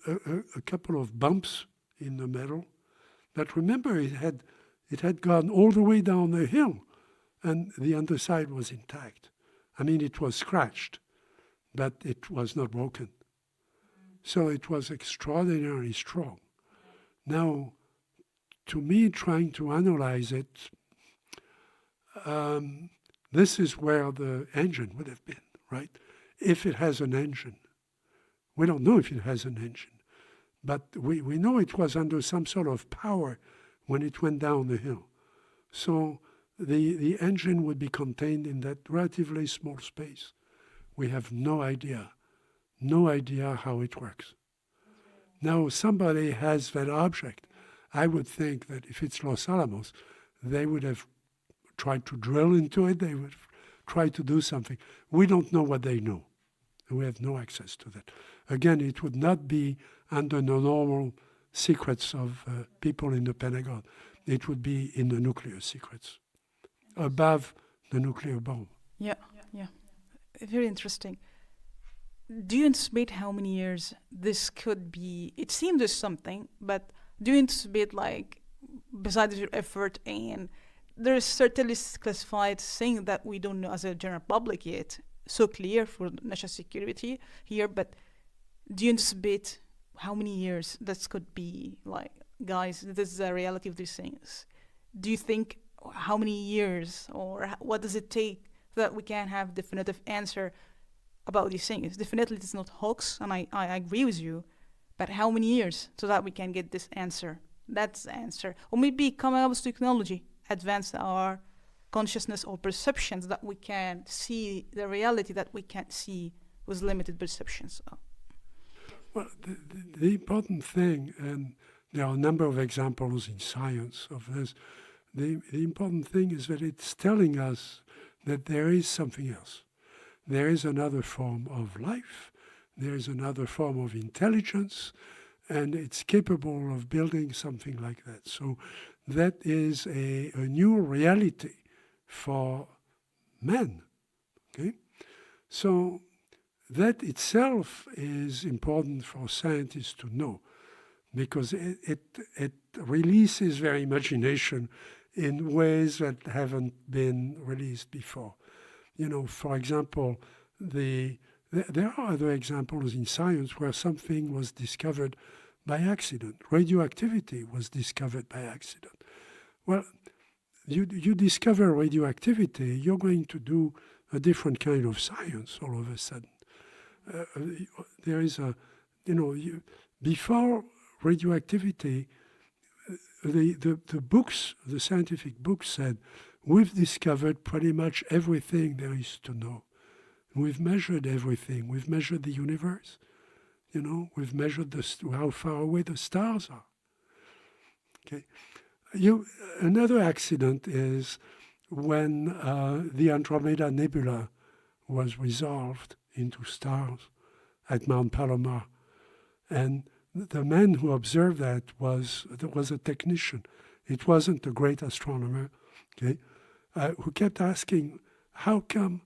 a couple of bumps in the metal. But remember, it had gone all the way down the hill. and the underside was intact. I mean, it was scratched, but it was not broken. So it was extraordinarily strong. Now, to me, trying to analyze it, this is where the engine would have been, right? If it has an engine. We don't know if it has an engine, but we know it was under some sort of power when it went down the hill. So the engine would be contained in that relatively small space. We have no idea how it works. Now, somebody has that object. I would think that if it's Los Alamos, they would have tried to drill into it. They would try to do something. We don't know what they know. We have no access to that. Again, it would not be under the normal secrets of people in the Pentagon. It would be in the nuclear secrets, above the nuclear bomb. Yeah. Very interesting. Do you anticipate how many years this could be? It seems there's something, but do you anticipate, like, besides your effort, and there's certainly classified things that we don't know as a general public yet, so clear for national security here, but do you anticipate how many years this could be? Like, guys, this is the reality of these things. Do you think how many years, or what does it take so that we can have definitive answer about these things? Definitely it's not hoax, and I agree with you, but how many years so that we can get this answer? That's the answer. Or maybe coming up with technology, advance our consciousness or perceptions that we can see the reality that we can't see with limited perceptions. Well, the important thing, and there are a number of examples in science of this, the important thing is that it's telling us that there is something else. There is another form of life, there is another form of intelligence, and it's capable of building something like that. So that is a new reality for man, okay? So that itself is important for scientists to know, because it releases their imagination in ways that haven't been released before. You know, for example, there are other examples in science where something was discovered by accident. Radioactivity was discovered by accident. Well, you discover radioactivity, you're going to do a different kind of science all of a sudden. There is before radioactivity, the books, the scientific books said, we've discovered pretty much everything there is to know. We've measured everything. We've measured the universe. You know, we've measured how far away the stars are. Okay. Another accident is when the Andromeda Nebula was resolved into stars at Mount Palomar. And the man who observed that was a technician. It wasn't a great astronomer, okay, who kept asking, how come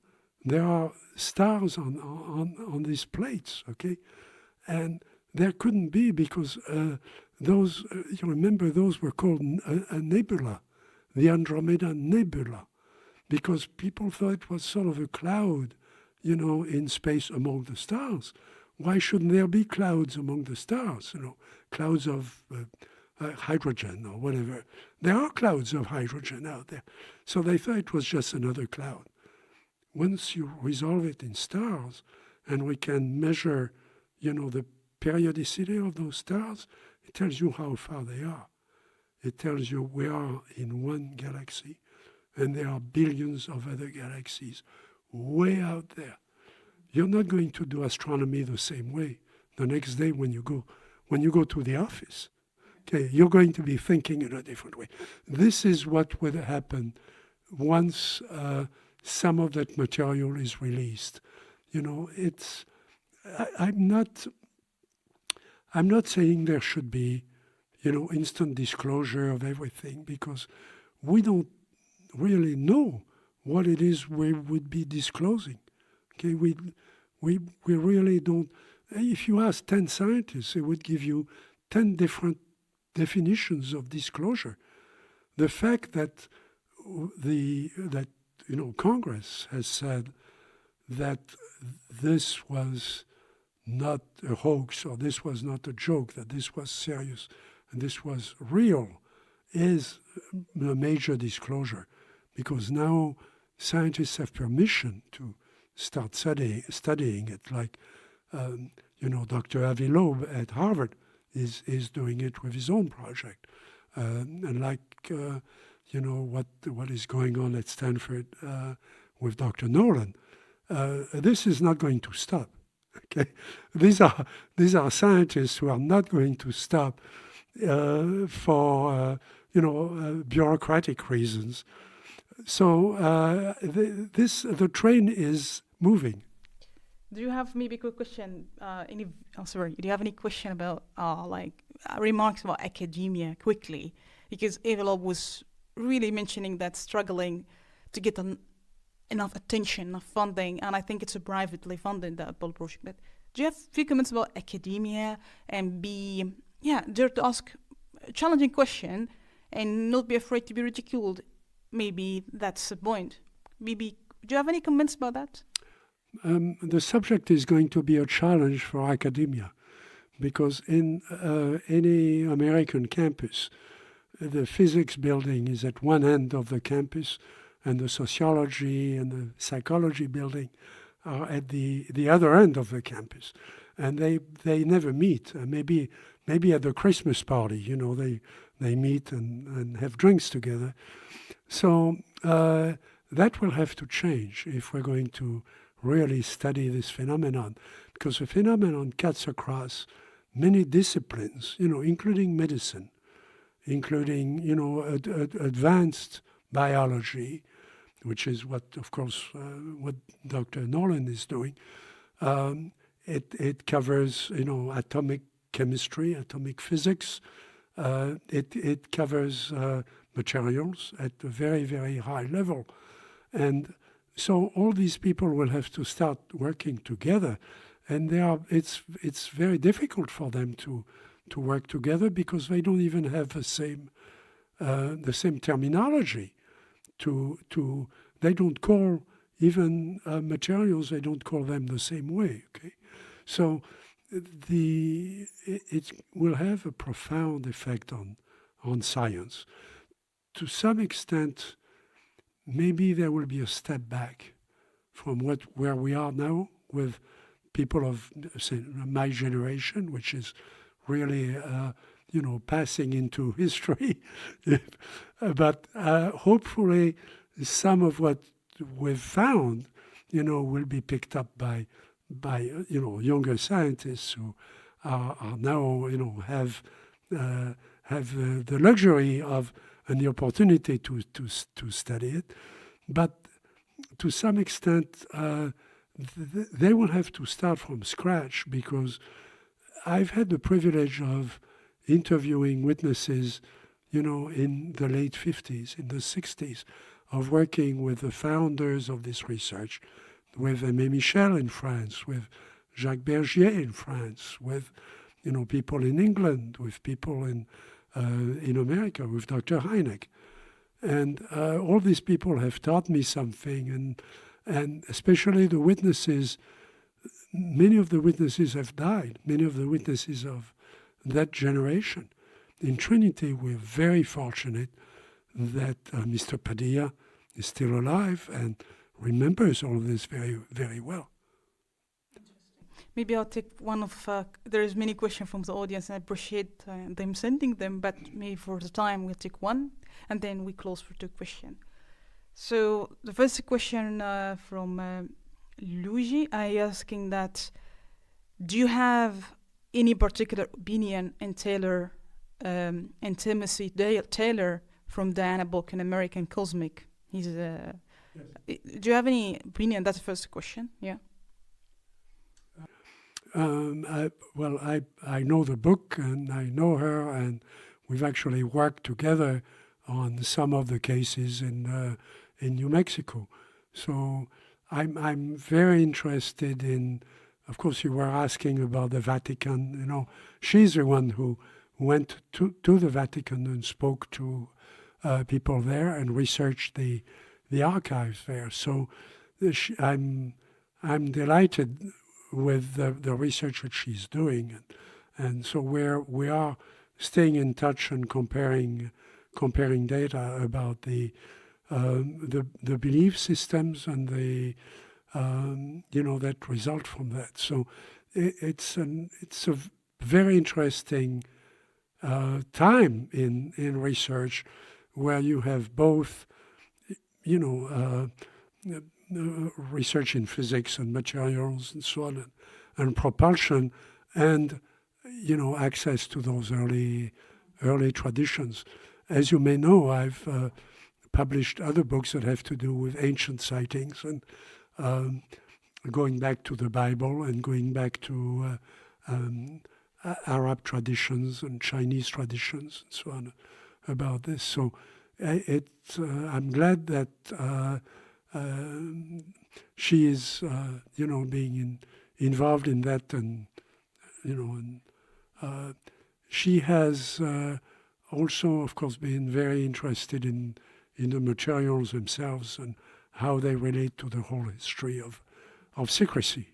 there are stars on these plates, okay? And there couldn't be, because those, you remember, those were called a nebula, the Andromeda Nebula, because people thought it was sort of a cloud, you know, in space among the stars. Why shouldn't there be clouds among the stars? You know, clouds of hydrogen or whatever. There are clouds of hydrogen out there. So they thought it was just another cloud. Once you resolve it in stars, and we can measure, you know, the periodicity of those stars, it tells you how far they are. It tells you we are in one galaxy, and there are billions of other galaxies way out there. You're not going to do astronomy the same way the next day when you go to the office. Okay, you're going to be thinking in a different way. This is what would happen once some of that material is released. You know, I'm not saying there should be, you know, instant disclosure of everything, because we don't really know what it is we would be disclosing. Okay, we really don't. If you ask 10 scientists, they would give you 10 different definitions of disclosure. The fact that Congress has said that this was not a hoax, or this was not a joke, that this was serious and this was real, is a major disclosure, because now scientists have permission to start studying it, like Dr. Avilov at Harvard is doing it with his own project, and like what is going on at Stanford with Dr. Nolan. This is not going to stop. Okay, these are scientists who are not going to stop for bureaucratic reasons. So the train is moving. Do you have maybe a quick question? Do you have any question about remarks about academia quickly? Because Avilov was really mentioning that struggling to get enough attention, enough funding, and I think it's a privately funded Apple project. But do you have a few comments about academia and dare to ask a challenging question and not be afraid to be ridiculed? Maybe that's the point. Maybe, do you have any comments about that? The subject is going to be a challenge for academia, because in any American campus, the physics building is at one end of the campus, and the sociology and the psychology building are at the other end of the campus. And they never meet. Maybe at the Christmas party, they meet and have drinks together. So that will have to change if we're going to really study this phenomenon, because the phenomenon cuts across many disciplines, including medicine, including, advanced biology, which is what Dr. Nolan is doing. It covers, atomic chemistry, atomic physics. It covers materials at a very, very high level. And so all these people will have to start working together. And it's very difficult for them to work together, because they don't even have the same terminology. They don't call even materials, they don't call them the same way. Okay, so it will have a profound effect on science. To some extent, maybe there will be a step back from where we are now with people of, say, my generation, which is really passing into history. But hopefully some of what we've found, will be picked up by younger scientists who are now, have the luxury of and the opportunity to study it. But to some extent, they will have to start from scratch, because I've had the privilege of interviewing witnesses, in the late 50s, in the 60s, of working with the founders of this research, with Aimé Michel in France, with Jacques Bergier in France, with, people in England, with people in America, with Dr. Hynek. And all these people have taught me something, and especially the witnesses. Many of the witnesses have died, many of the witnesses of that generation. In Trinity, we're very fortunate that Mr. Padilla is still alive and remembers all this very, very well. Maybe I'll take one of, there's many questions from the audience, and I appreciate them sending them, but maybe for the time we'll take one, and then we close for two questions. So the first question from Luigi, I asking that, do you have any particular opinion in Taylor, Timothy Taylor from Diana book, An American Cosmic? He's yes. Do you have any opinion? That's the first question. Yeah. I know the book, and I know her, and we've actually worked together on some of the cases in New Mexico. So I'm very interested in. Of course, you were asking about the Vatican. She's the one who went to the Vatican and spoke to people there and researched the archives there. So I'm delighted with the research that she's doing, and so we are staying in touch and comparing data about the belief systems and the that result from that. So it's a very interesting time in research where you have both research in physics and materials and so on, and propulsion, and access to those early traditions. As you may know, I've published other books that have to do with ancient sightings and going back to the Bible and going back to Arab traditions and Chinese traditions and so on about this. So I'm glad that she is being involved in that, and she has also, of course, been very interested in the materials themselves and how they relate to the whole history of secrecy.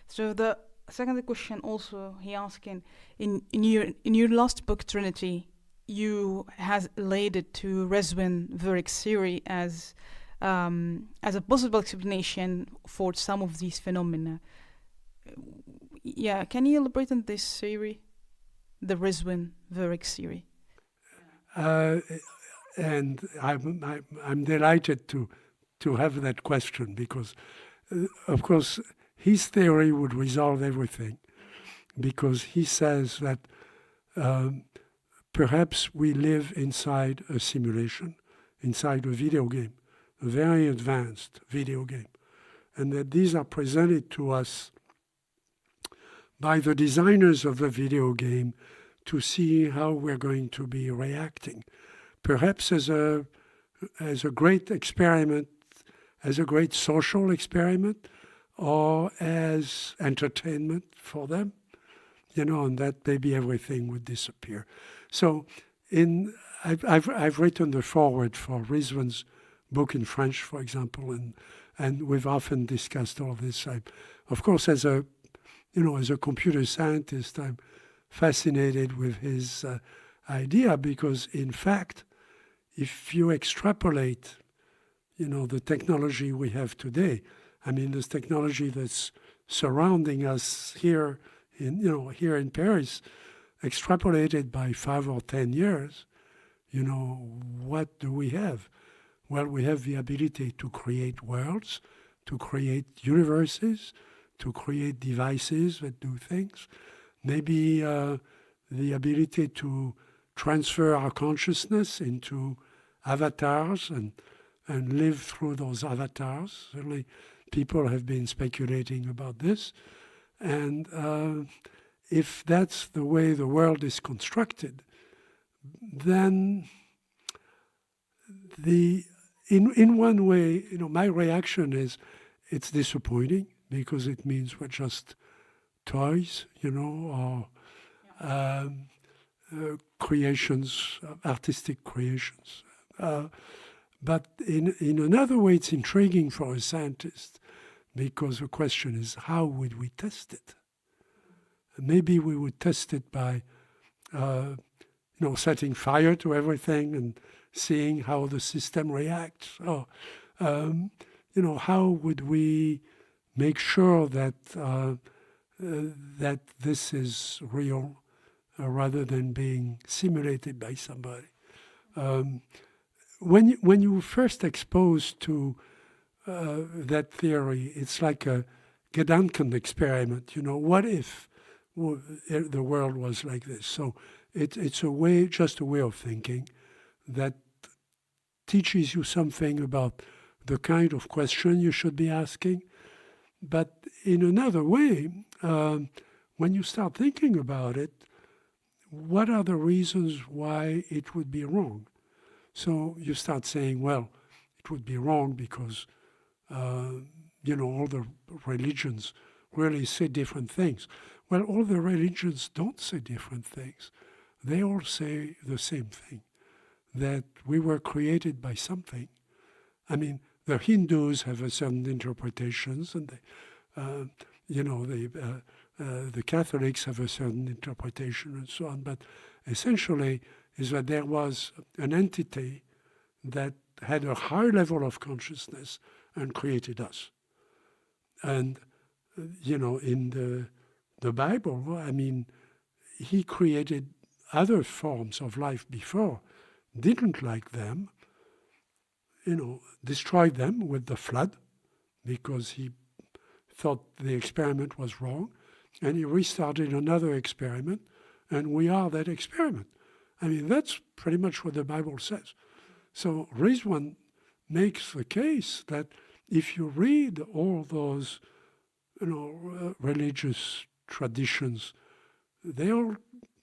So the second question also he asking, in your last book, Trinity, you has related to Reswin-Verrick theory as a possible explanation for some of these phenomena. Yeah, can you elaborate on this theory, the Reswin-Verrick theory? And I'm delighted to have that question because, of course, his theory would resolve everything, because he says that perhaps we live inside a simulation, inside a video game, a very advanced video game, and that these are presented to us by the designers of the video game to see how we're going to be reacting, perhaps as a great experiment, as a great social experiment, or as entertainment for them, and that maybe everything would disappear. So I've written the foreword for Rizwan's book in French, for example, and we've often discussed all this. Of course, as a computer scientist, I'm fascinated with his idea, because in fact, if you extrapolate, the technology we have today, I mean, this technology that's surrounding us here in Paris, extrapolated by 5 or 10 years, what do we have? Well, we have the ability to create worlds, to create universes, to create devices that do things. Maybe the ability to transfer our consciousness into avatars and live through those avatars. Certainly, people have been speculating about this. And if that's the way the world is constructed, then in one way, my reaction is it's disappointing, because it means we're just toys, or creations, artistic creations. But in another way, it's intriguing for a scientist, because the question is, how would we test it? Maybe we would test it by, setting fire to everything and seeing how the system reacts. Or, how would we make sure that that this is real, rather than being simulated by somebody? When you first exposed to that theory, it's like a Gedanken experiment. What if the world was like this? So it's just a way of thinking that teaches you something about the kind of question you should be asking. But in another way, when you start thinking about it, what are the reasons why it would be wrong? So you start saying, well, it would be wrong because, all the religions really say different things. Well, all the religions don't say different things. They all say the same thing, that we were created by something, I mean, the Hindus have a certain interpretations, and the Catholics have a certain interpretation, and so on. But essentially, is that there was an entity that had a high level of consciousness and created us. And in the Bible, I mean, he created other forms of life before, didn't like them, destroyed them with the flood because he thought the experiment was wrong, and he restarted another experiment, and we are that experiment. I mean, that's pretty much what the Bible says. So Rizwan makes the case that if you read all those, religious traditions, they all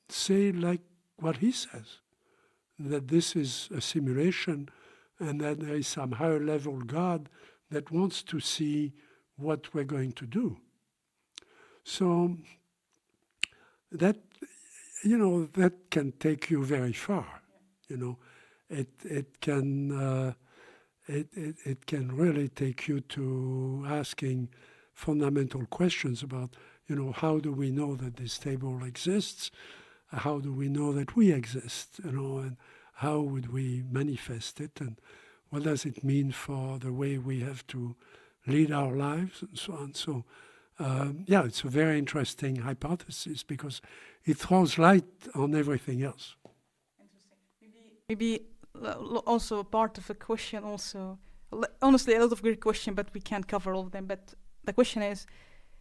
say like what he says, that this is a simulation and that there is some higher level God that wants to see what we're going to do. So that, that can take you very far. It can really take you to asking fundamental questions about, how do we know that this table exists? How do we know that we exist? And how would we manifest it? And what does it mean for the way we have to lead our lives and so on? So, it's a very interesting hypothesis because it throws light on everything else. Interesting. Maybe also part of a question also, honestly a lot of great questions, but we can't cover all of them. But the question is,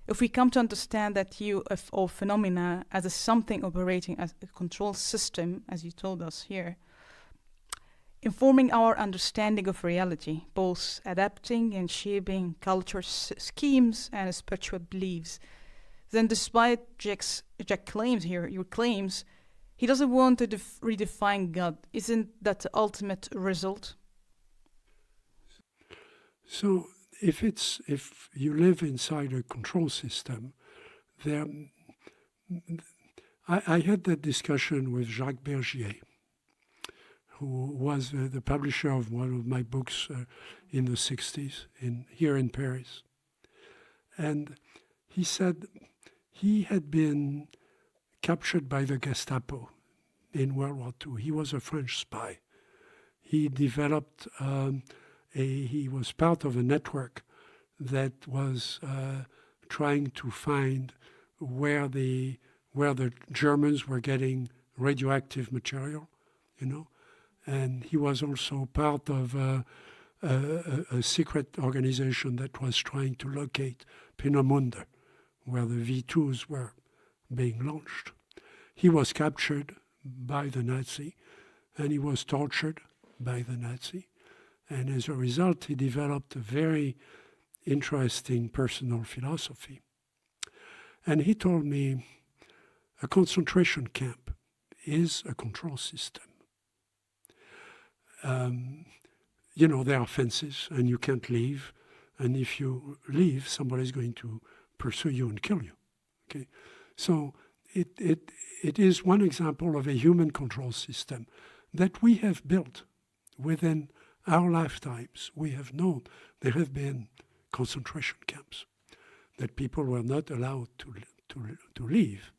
if we come to understand that UFO phenomena as a something operating as a control system, as you told us here, informing our understanding of reality, both adapting and shaping culture schemes and spiritual beliefs, then despite Jacques' claims here, your claims, he doesn't want to redefine God. Isn't that the ultimate result? So if you live inside a control system, I had that discussion with Jacques Vallee, who was the publisher of one of my books in the 60s here in Paris. And he said he had been captured by the Gestapo in World War II. He was a French spy. He developed he was part of a network that was trying to find where the Germans were getting radioactive material, And he was also part of a secret organization that was trying to locate Peenemünde, where the V2s were being launched. He was captured by the Nazi, and he was tortured by the Nazi. And as a result, he developed a very interesting personal philosophy. And he told me a concentration camp is a control system. There are fences and you can't leave. And if you leave, somebody's going to pursue you and kill you. Okay, so it is one example of a human control system that we have built within our lifetimes. We have known there have been concentration camps that people were not allowed to leave.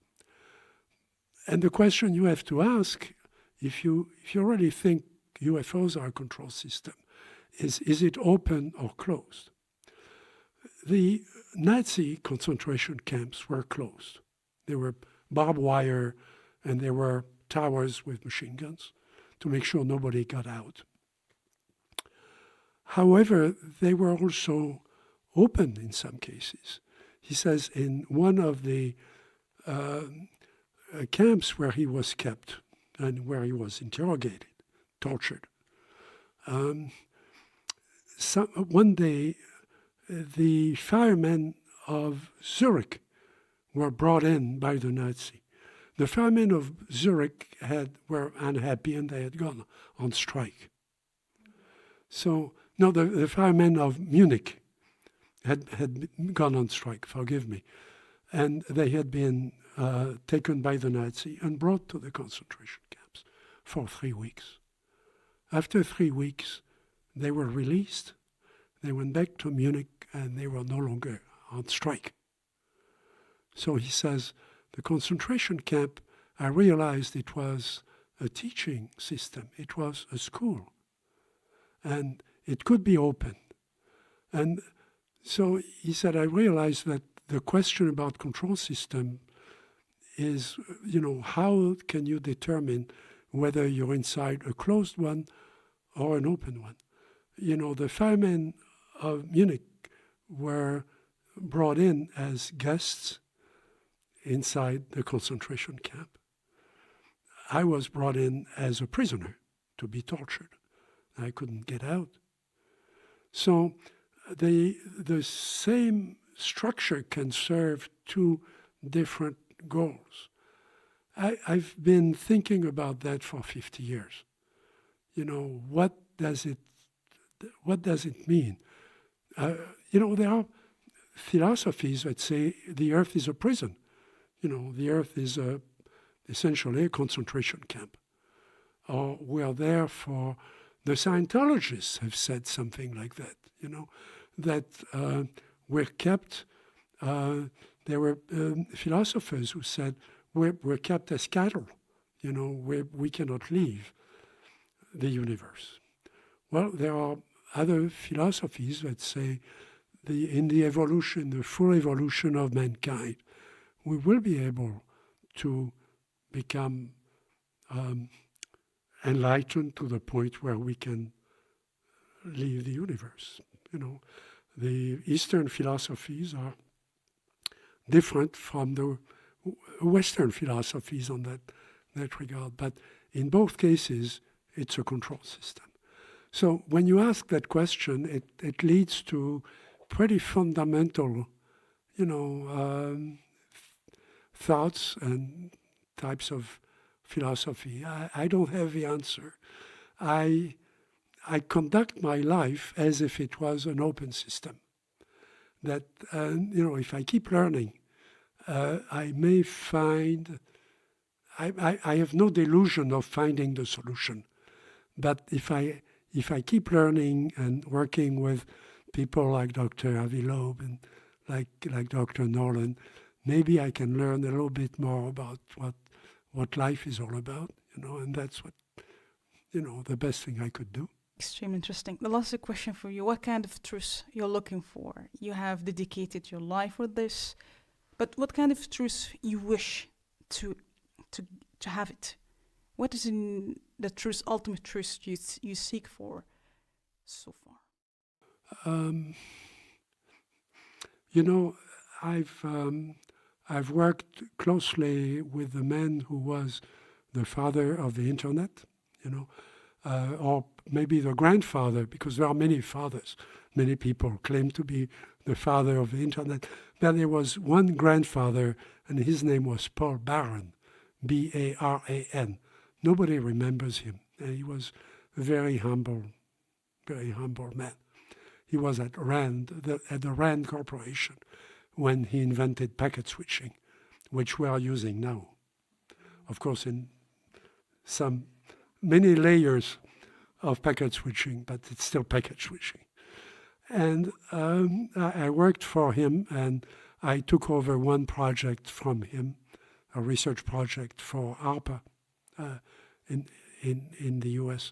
And the question you have to ask, if you really think UFOs are a control system, is it open or closed? The Nazi concentration camps were closed. There were barbed wire and there were towers with machine guns to make sure nobody got out. However, they were also open in some cases. He says in one of the camps where he was kept and where he was interrogated, tortured, one day the firemen of Zurich were brought in by the Nazi. The firemen of Zurich were unhappy and they had gone on strike. So, no, the firemen of Munich had gone on strike, forgive me. And they had been taken by the Nazi and brought to the concentration camps for 3 weeks. After 3 weeks, they were released They went back to Munich and they were no longer on strike. So he says, the concentration camp, I realized it was a teaching system. It was a school. And it could be open. And so he said, I realized that the question about control system is, how can you determine whether you're inside a closed one or an open one? The firemen of Munich were brought in as guests inside the concentration camp. I was brought in as a prisoner to be tortured. I couldn't get out. So the same structure can serve two different goals. I've been thinking about that for 50 years. What does it mean? There are philosophies that say the earth is a prison. The earth is essentially a concentration camp. Or we're there for, the Scientologists have said something like that, that we're kept, there were philosophers who said we're kept as cattle, we cannot leave the universe. Well, there are other philosophies that say in the evolution, the full evolution of mankind, we will be able to become enlightened to the point where we can leave the universe. The Eastern philosophies are different from the Western philosophies on that regard. But in both cases, it's a control system. So when you ask that question, it leads to pretty fundamental, thoughts and types of philosophy. I don't have the answer. I conduct my life as if it was an open system. That, if I keep learning, I may find, I have no delusion of finding the solution. But if I keep learning and working with people like Dr. Avilov and like Dr. Nolan, maybe I can learn a little bit more about what life is all about, and that's what, the best thing I could do. Extremely interesting. The last question for you, what kind of truth you're looking for? You have dedicated your life for this, but what kind of truth you wish to have it? What is in the truth, ultimate truth you seek for so far? I've worked closely with the man who was the father of the internet, or maybe the grandfather, because there are many fathers. Many people claim to be the father of the internet. But there was one grandfather, and his name was Paul Baran, B-A-R-A-N. Nobody remembers him. And he was a very humble man. He was at RAND, at the RAND Corporation, when he invented packet switching, which we are using now. Of course, in many layers of packet switching, but it's still packet switching. And I worked for him, and I took over one project from him, a research project for ARPA in the US.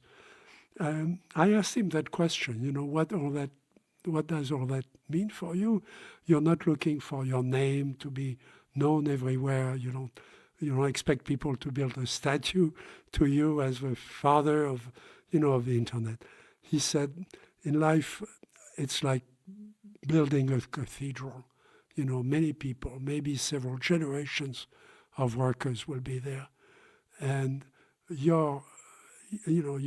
I asked him that question, what does all that mean for you? You're not looking for your name to be known everywhere. You don't expect people to build a statue to you as the father of the internet. He said, in life, it's like building a cathedral. Many people, maybe several generations of workers will be there. And you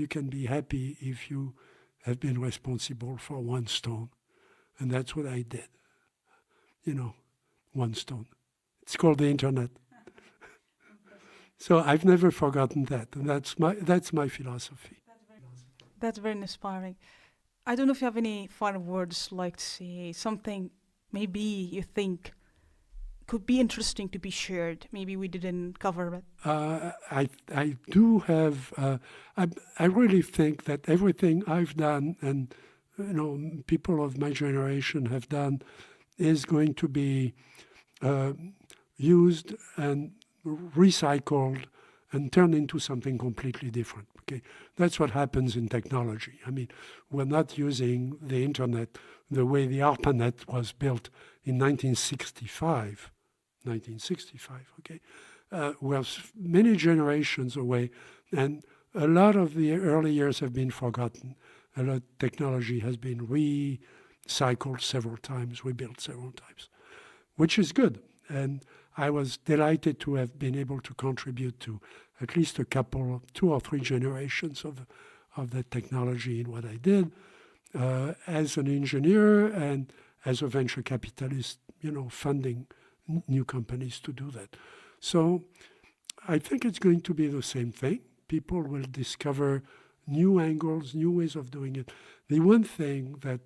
can be happy if you have been responsible for one stone. And that's what I did. One stone. It's called the internet. So I've never forgotten that. And that's my philosophy. That's very inspiring. I don't know if you have any final words, like to say something maybe you think could be interesting to be shared. Maybe we didn't cover it. I do have, I really think that everything I've done and people of my generation have done is going to be used and recycled and turned into something completely different. Okay, that's what happens in technology. I mean, we're not using the internet the way the ARPANET was built in 1965. 1965. Okay, we're many generations away, and a lot of the early years have been forgotten. A lot of technology has been recycled several times, rebuilt several times, which is good. And I was delighted to have been able to contribute to at least a couple, 2 or 3 generations of that technology in what I did as an engineer and as a venture capitalist, funding new companies to do that. So I think it's going to be the same thing. People will discover new angles, new ways of doing it. The one thing that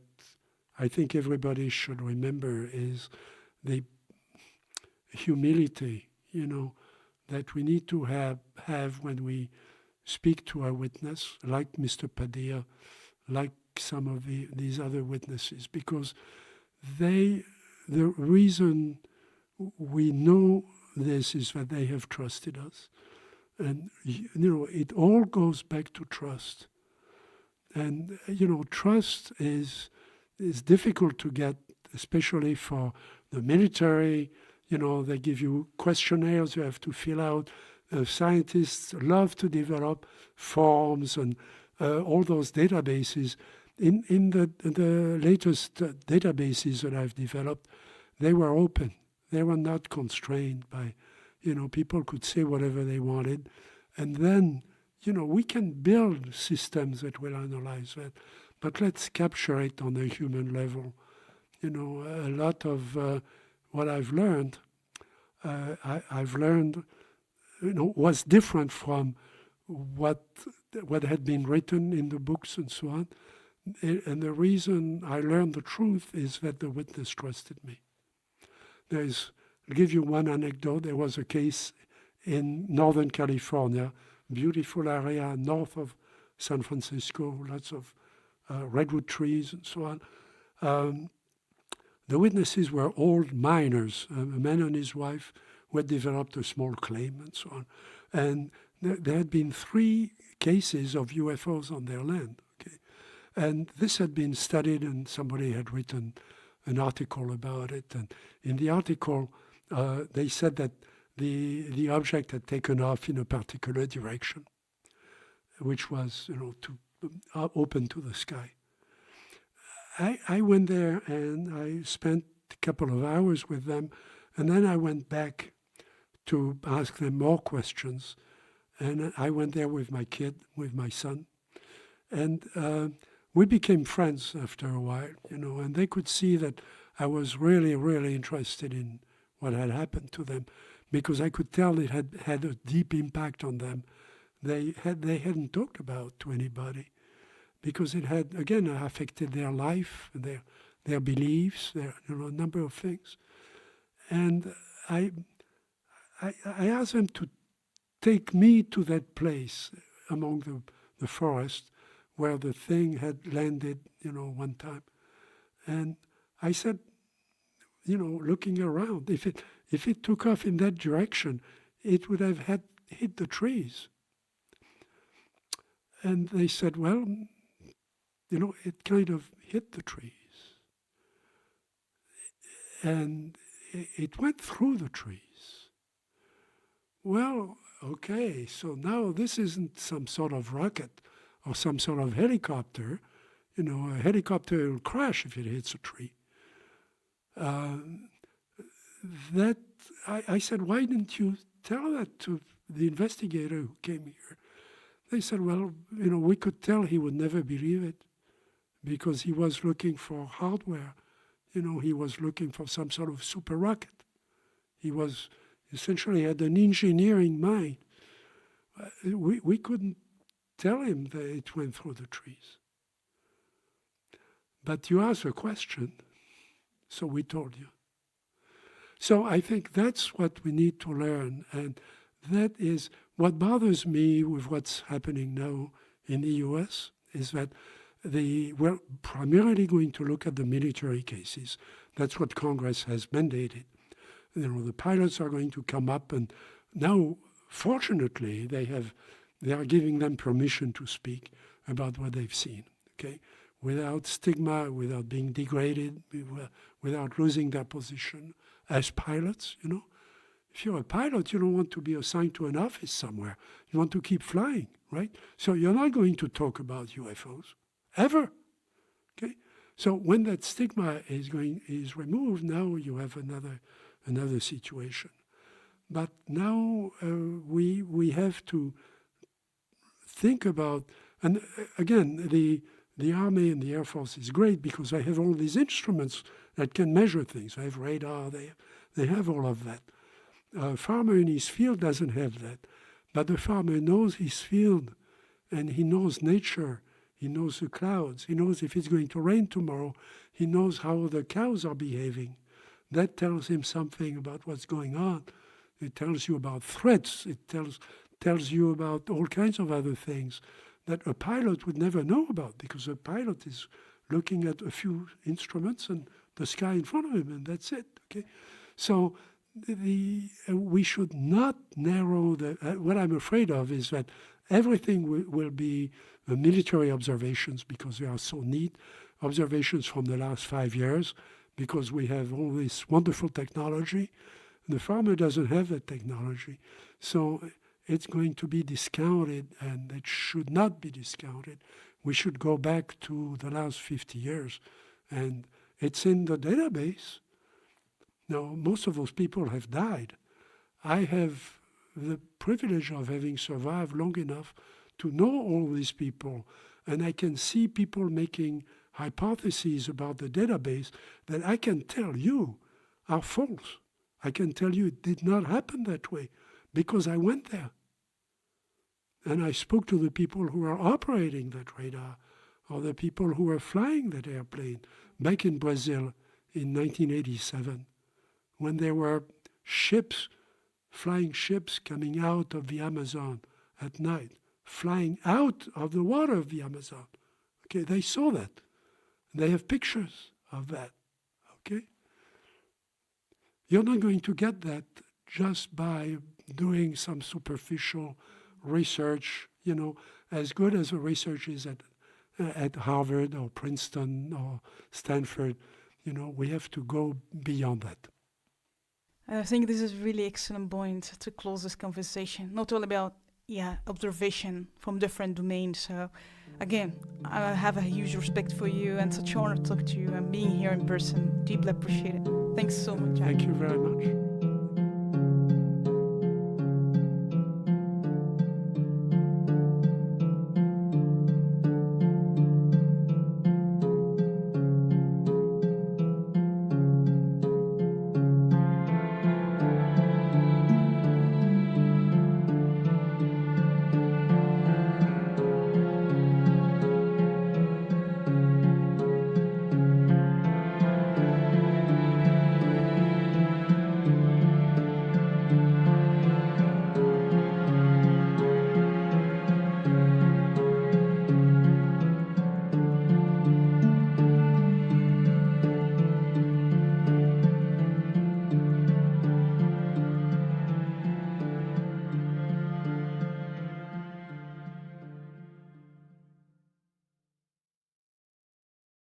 I think everybody should remember is the humility, that we need to have when we speak to our witness, like Mr. Padilla, like some of these other witnesses, because the reason we know this is that they have trusted us. And, it all goes back to trust. And, trust is difficult to get, especially for the military. They give you questionnaires you have to fill out. Scientists love to develop forms and all those databases. In the latest databases that I've developed, they were open. They were not constrained by, people could say whatever they wanted. And then, we can build systems that will analyze that. But let's capture it on a human level. A lot of what I've learned, was different from what had been written in the books and so on. And the reason I learned the truth is that the witness trusted me. I'll give you one anecdote. There was a case in Northern California, beautiful area north of San Francisco, lots of redwood trees and so on. The witnesses were old miners, a man and his wife who had developed a small claim and so on. And there had been 3 cases of UFOs on their land. Okay? And this had been studied, and somebody had written an article about it. And in the article, they said that the object had taken off in a particular direction, which was, open to the sky. I went there and I spent a couple of hours with them, and then I went back to ask them more questions. And I went there with my kid, with my son, and we became friends after a while, and they could see that I was really, really interested in what had happened to them, because I could tell it had had a deep impact on them. They hadn't talked about to anybody, because it had, again, affected their life, their beliefs, a number of things. And I asked them to take me to that place among the forest where the thing had landed, one time. And I said, looking around, if it took off in that direction, it would have hit the trees. And they said, well, it kind of hit the trees. And it went through the trees. Well, okay, so now this isn't some sort of rocket or some sort of helicopter. A helicopter will crash if it hits a tree. I said, why didn't you tell that to the investigator who came here? They said, well, we could tell he would never believe it, because he was looking for hardware. He was looking for some sort of super rocket. He was essentially had an engineering mind. We couldn't tell him that it went through the trees. But you asked a question, so we told you. So I think that's what we need to learn, and that is what bothers me with what's happening now in the US, is that we're primarily going to look at the military cases. That's what Congress has mandated. The pilots are going to come up, and now, fortunately, they are giving them permission to speak about what they've seen, okay? Without stigma, without being degraded, without losing their position as pilots, If you're a pilot, you don't want to be assigned to an office somewhere. You want to keep flying, right? So you're not going to talk about UFOs, ever, okay? So when that stigma is removed, now you have another situation. But now we have to think about, and again, the Army and the Air Force is great because they have all these instruments that can measure things. They have radar, they have all of that. A farmer in his field doesn't have that. But the farmer knows his field, and he knows nature. He knows the clouds. He knows if it's going to rain tomorrow. He knows how the cows are behaving. That tells him something about what's going on. It tells you about threats. It tells you about all kinds of other things that a pilot would never know about, because a pilot is looking at a few instruments and the sky in front of him, and that's it, okay? So we should not narrow what I'm afraid of is that everything will be military observations, because they are so neat, observations from the last 5 years, because we have all this wonderful technology. The farmer doesn't have that technology. So it's going to be discounted, and it should not be discounted. We should go back to the last 50 years, and it's in the database. Now, most of those people have died. I have the privilege of having survived long enough to know all these people, and I can see people making hypotheses about the database that I can tell you are false. I can tell you it did not happen that way, because I went there. And I spoke to the people who are operating that radar, or the people who were flying that airplane back in Brazil in 1987, when there were ships, flying ships coming out of the Amazon at night, flying out of the water of the Amazon. Okay, they saw that. They have pictures of that. Okay? You're not going to get that just by doing some superficial research, as good as the research is at Harvard or Princeton or Stanford. We have to go beyond that. I think this is a really excellent point to close this conversation. Not all about observation from different domains. So again, I have a huge respect for you, and such an honor to talk to you, and being here in person. Deeply appreciate it. Thanks so much, Jacques. Thank you very much.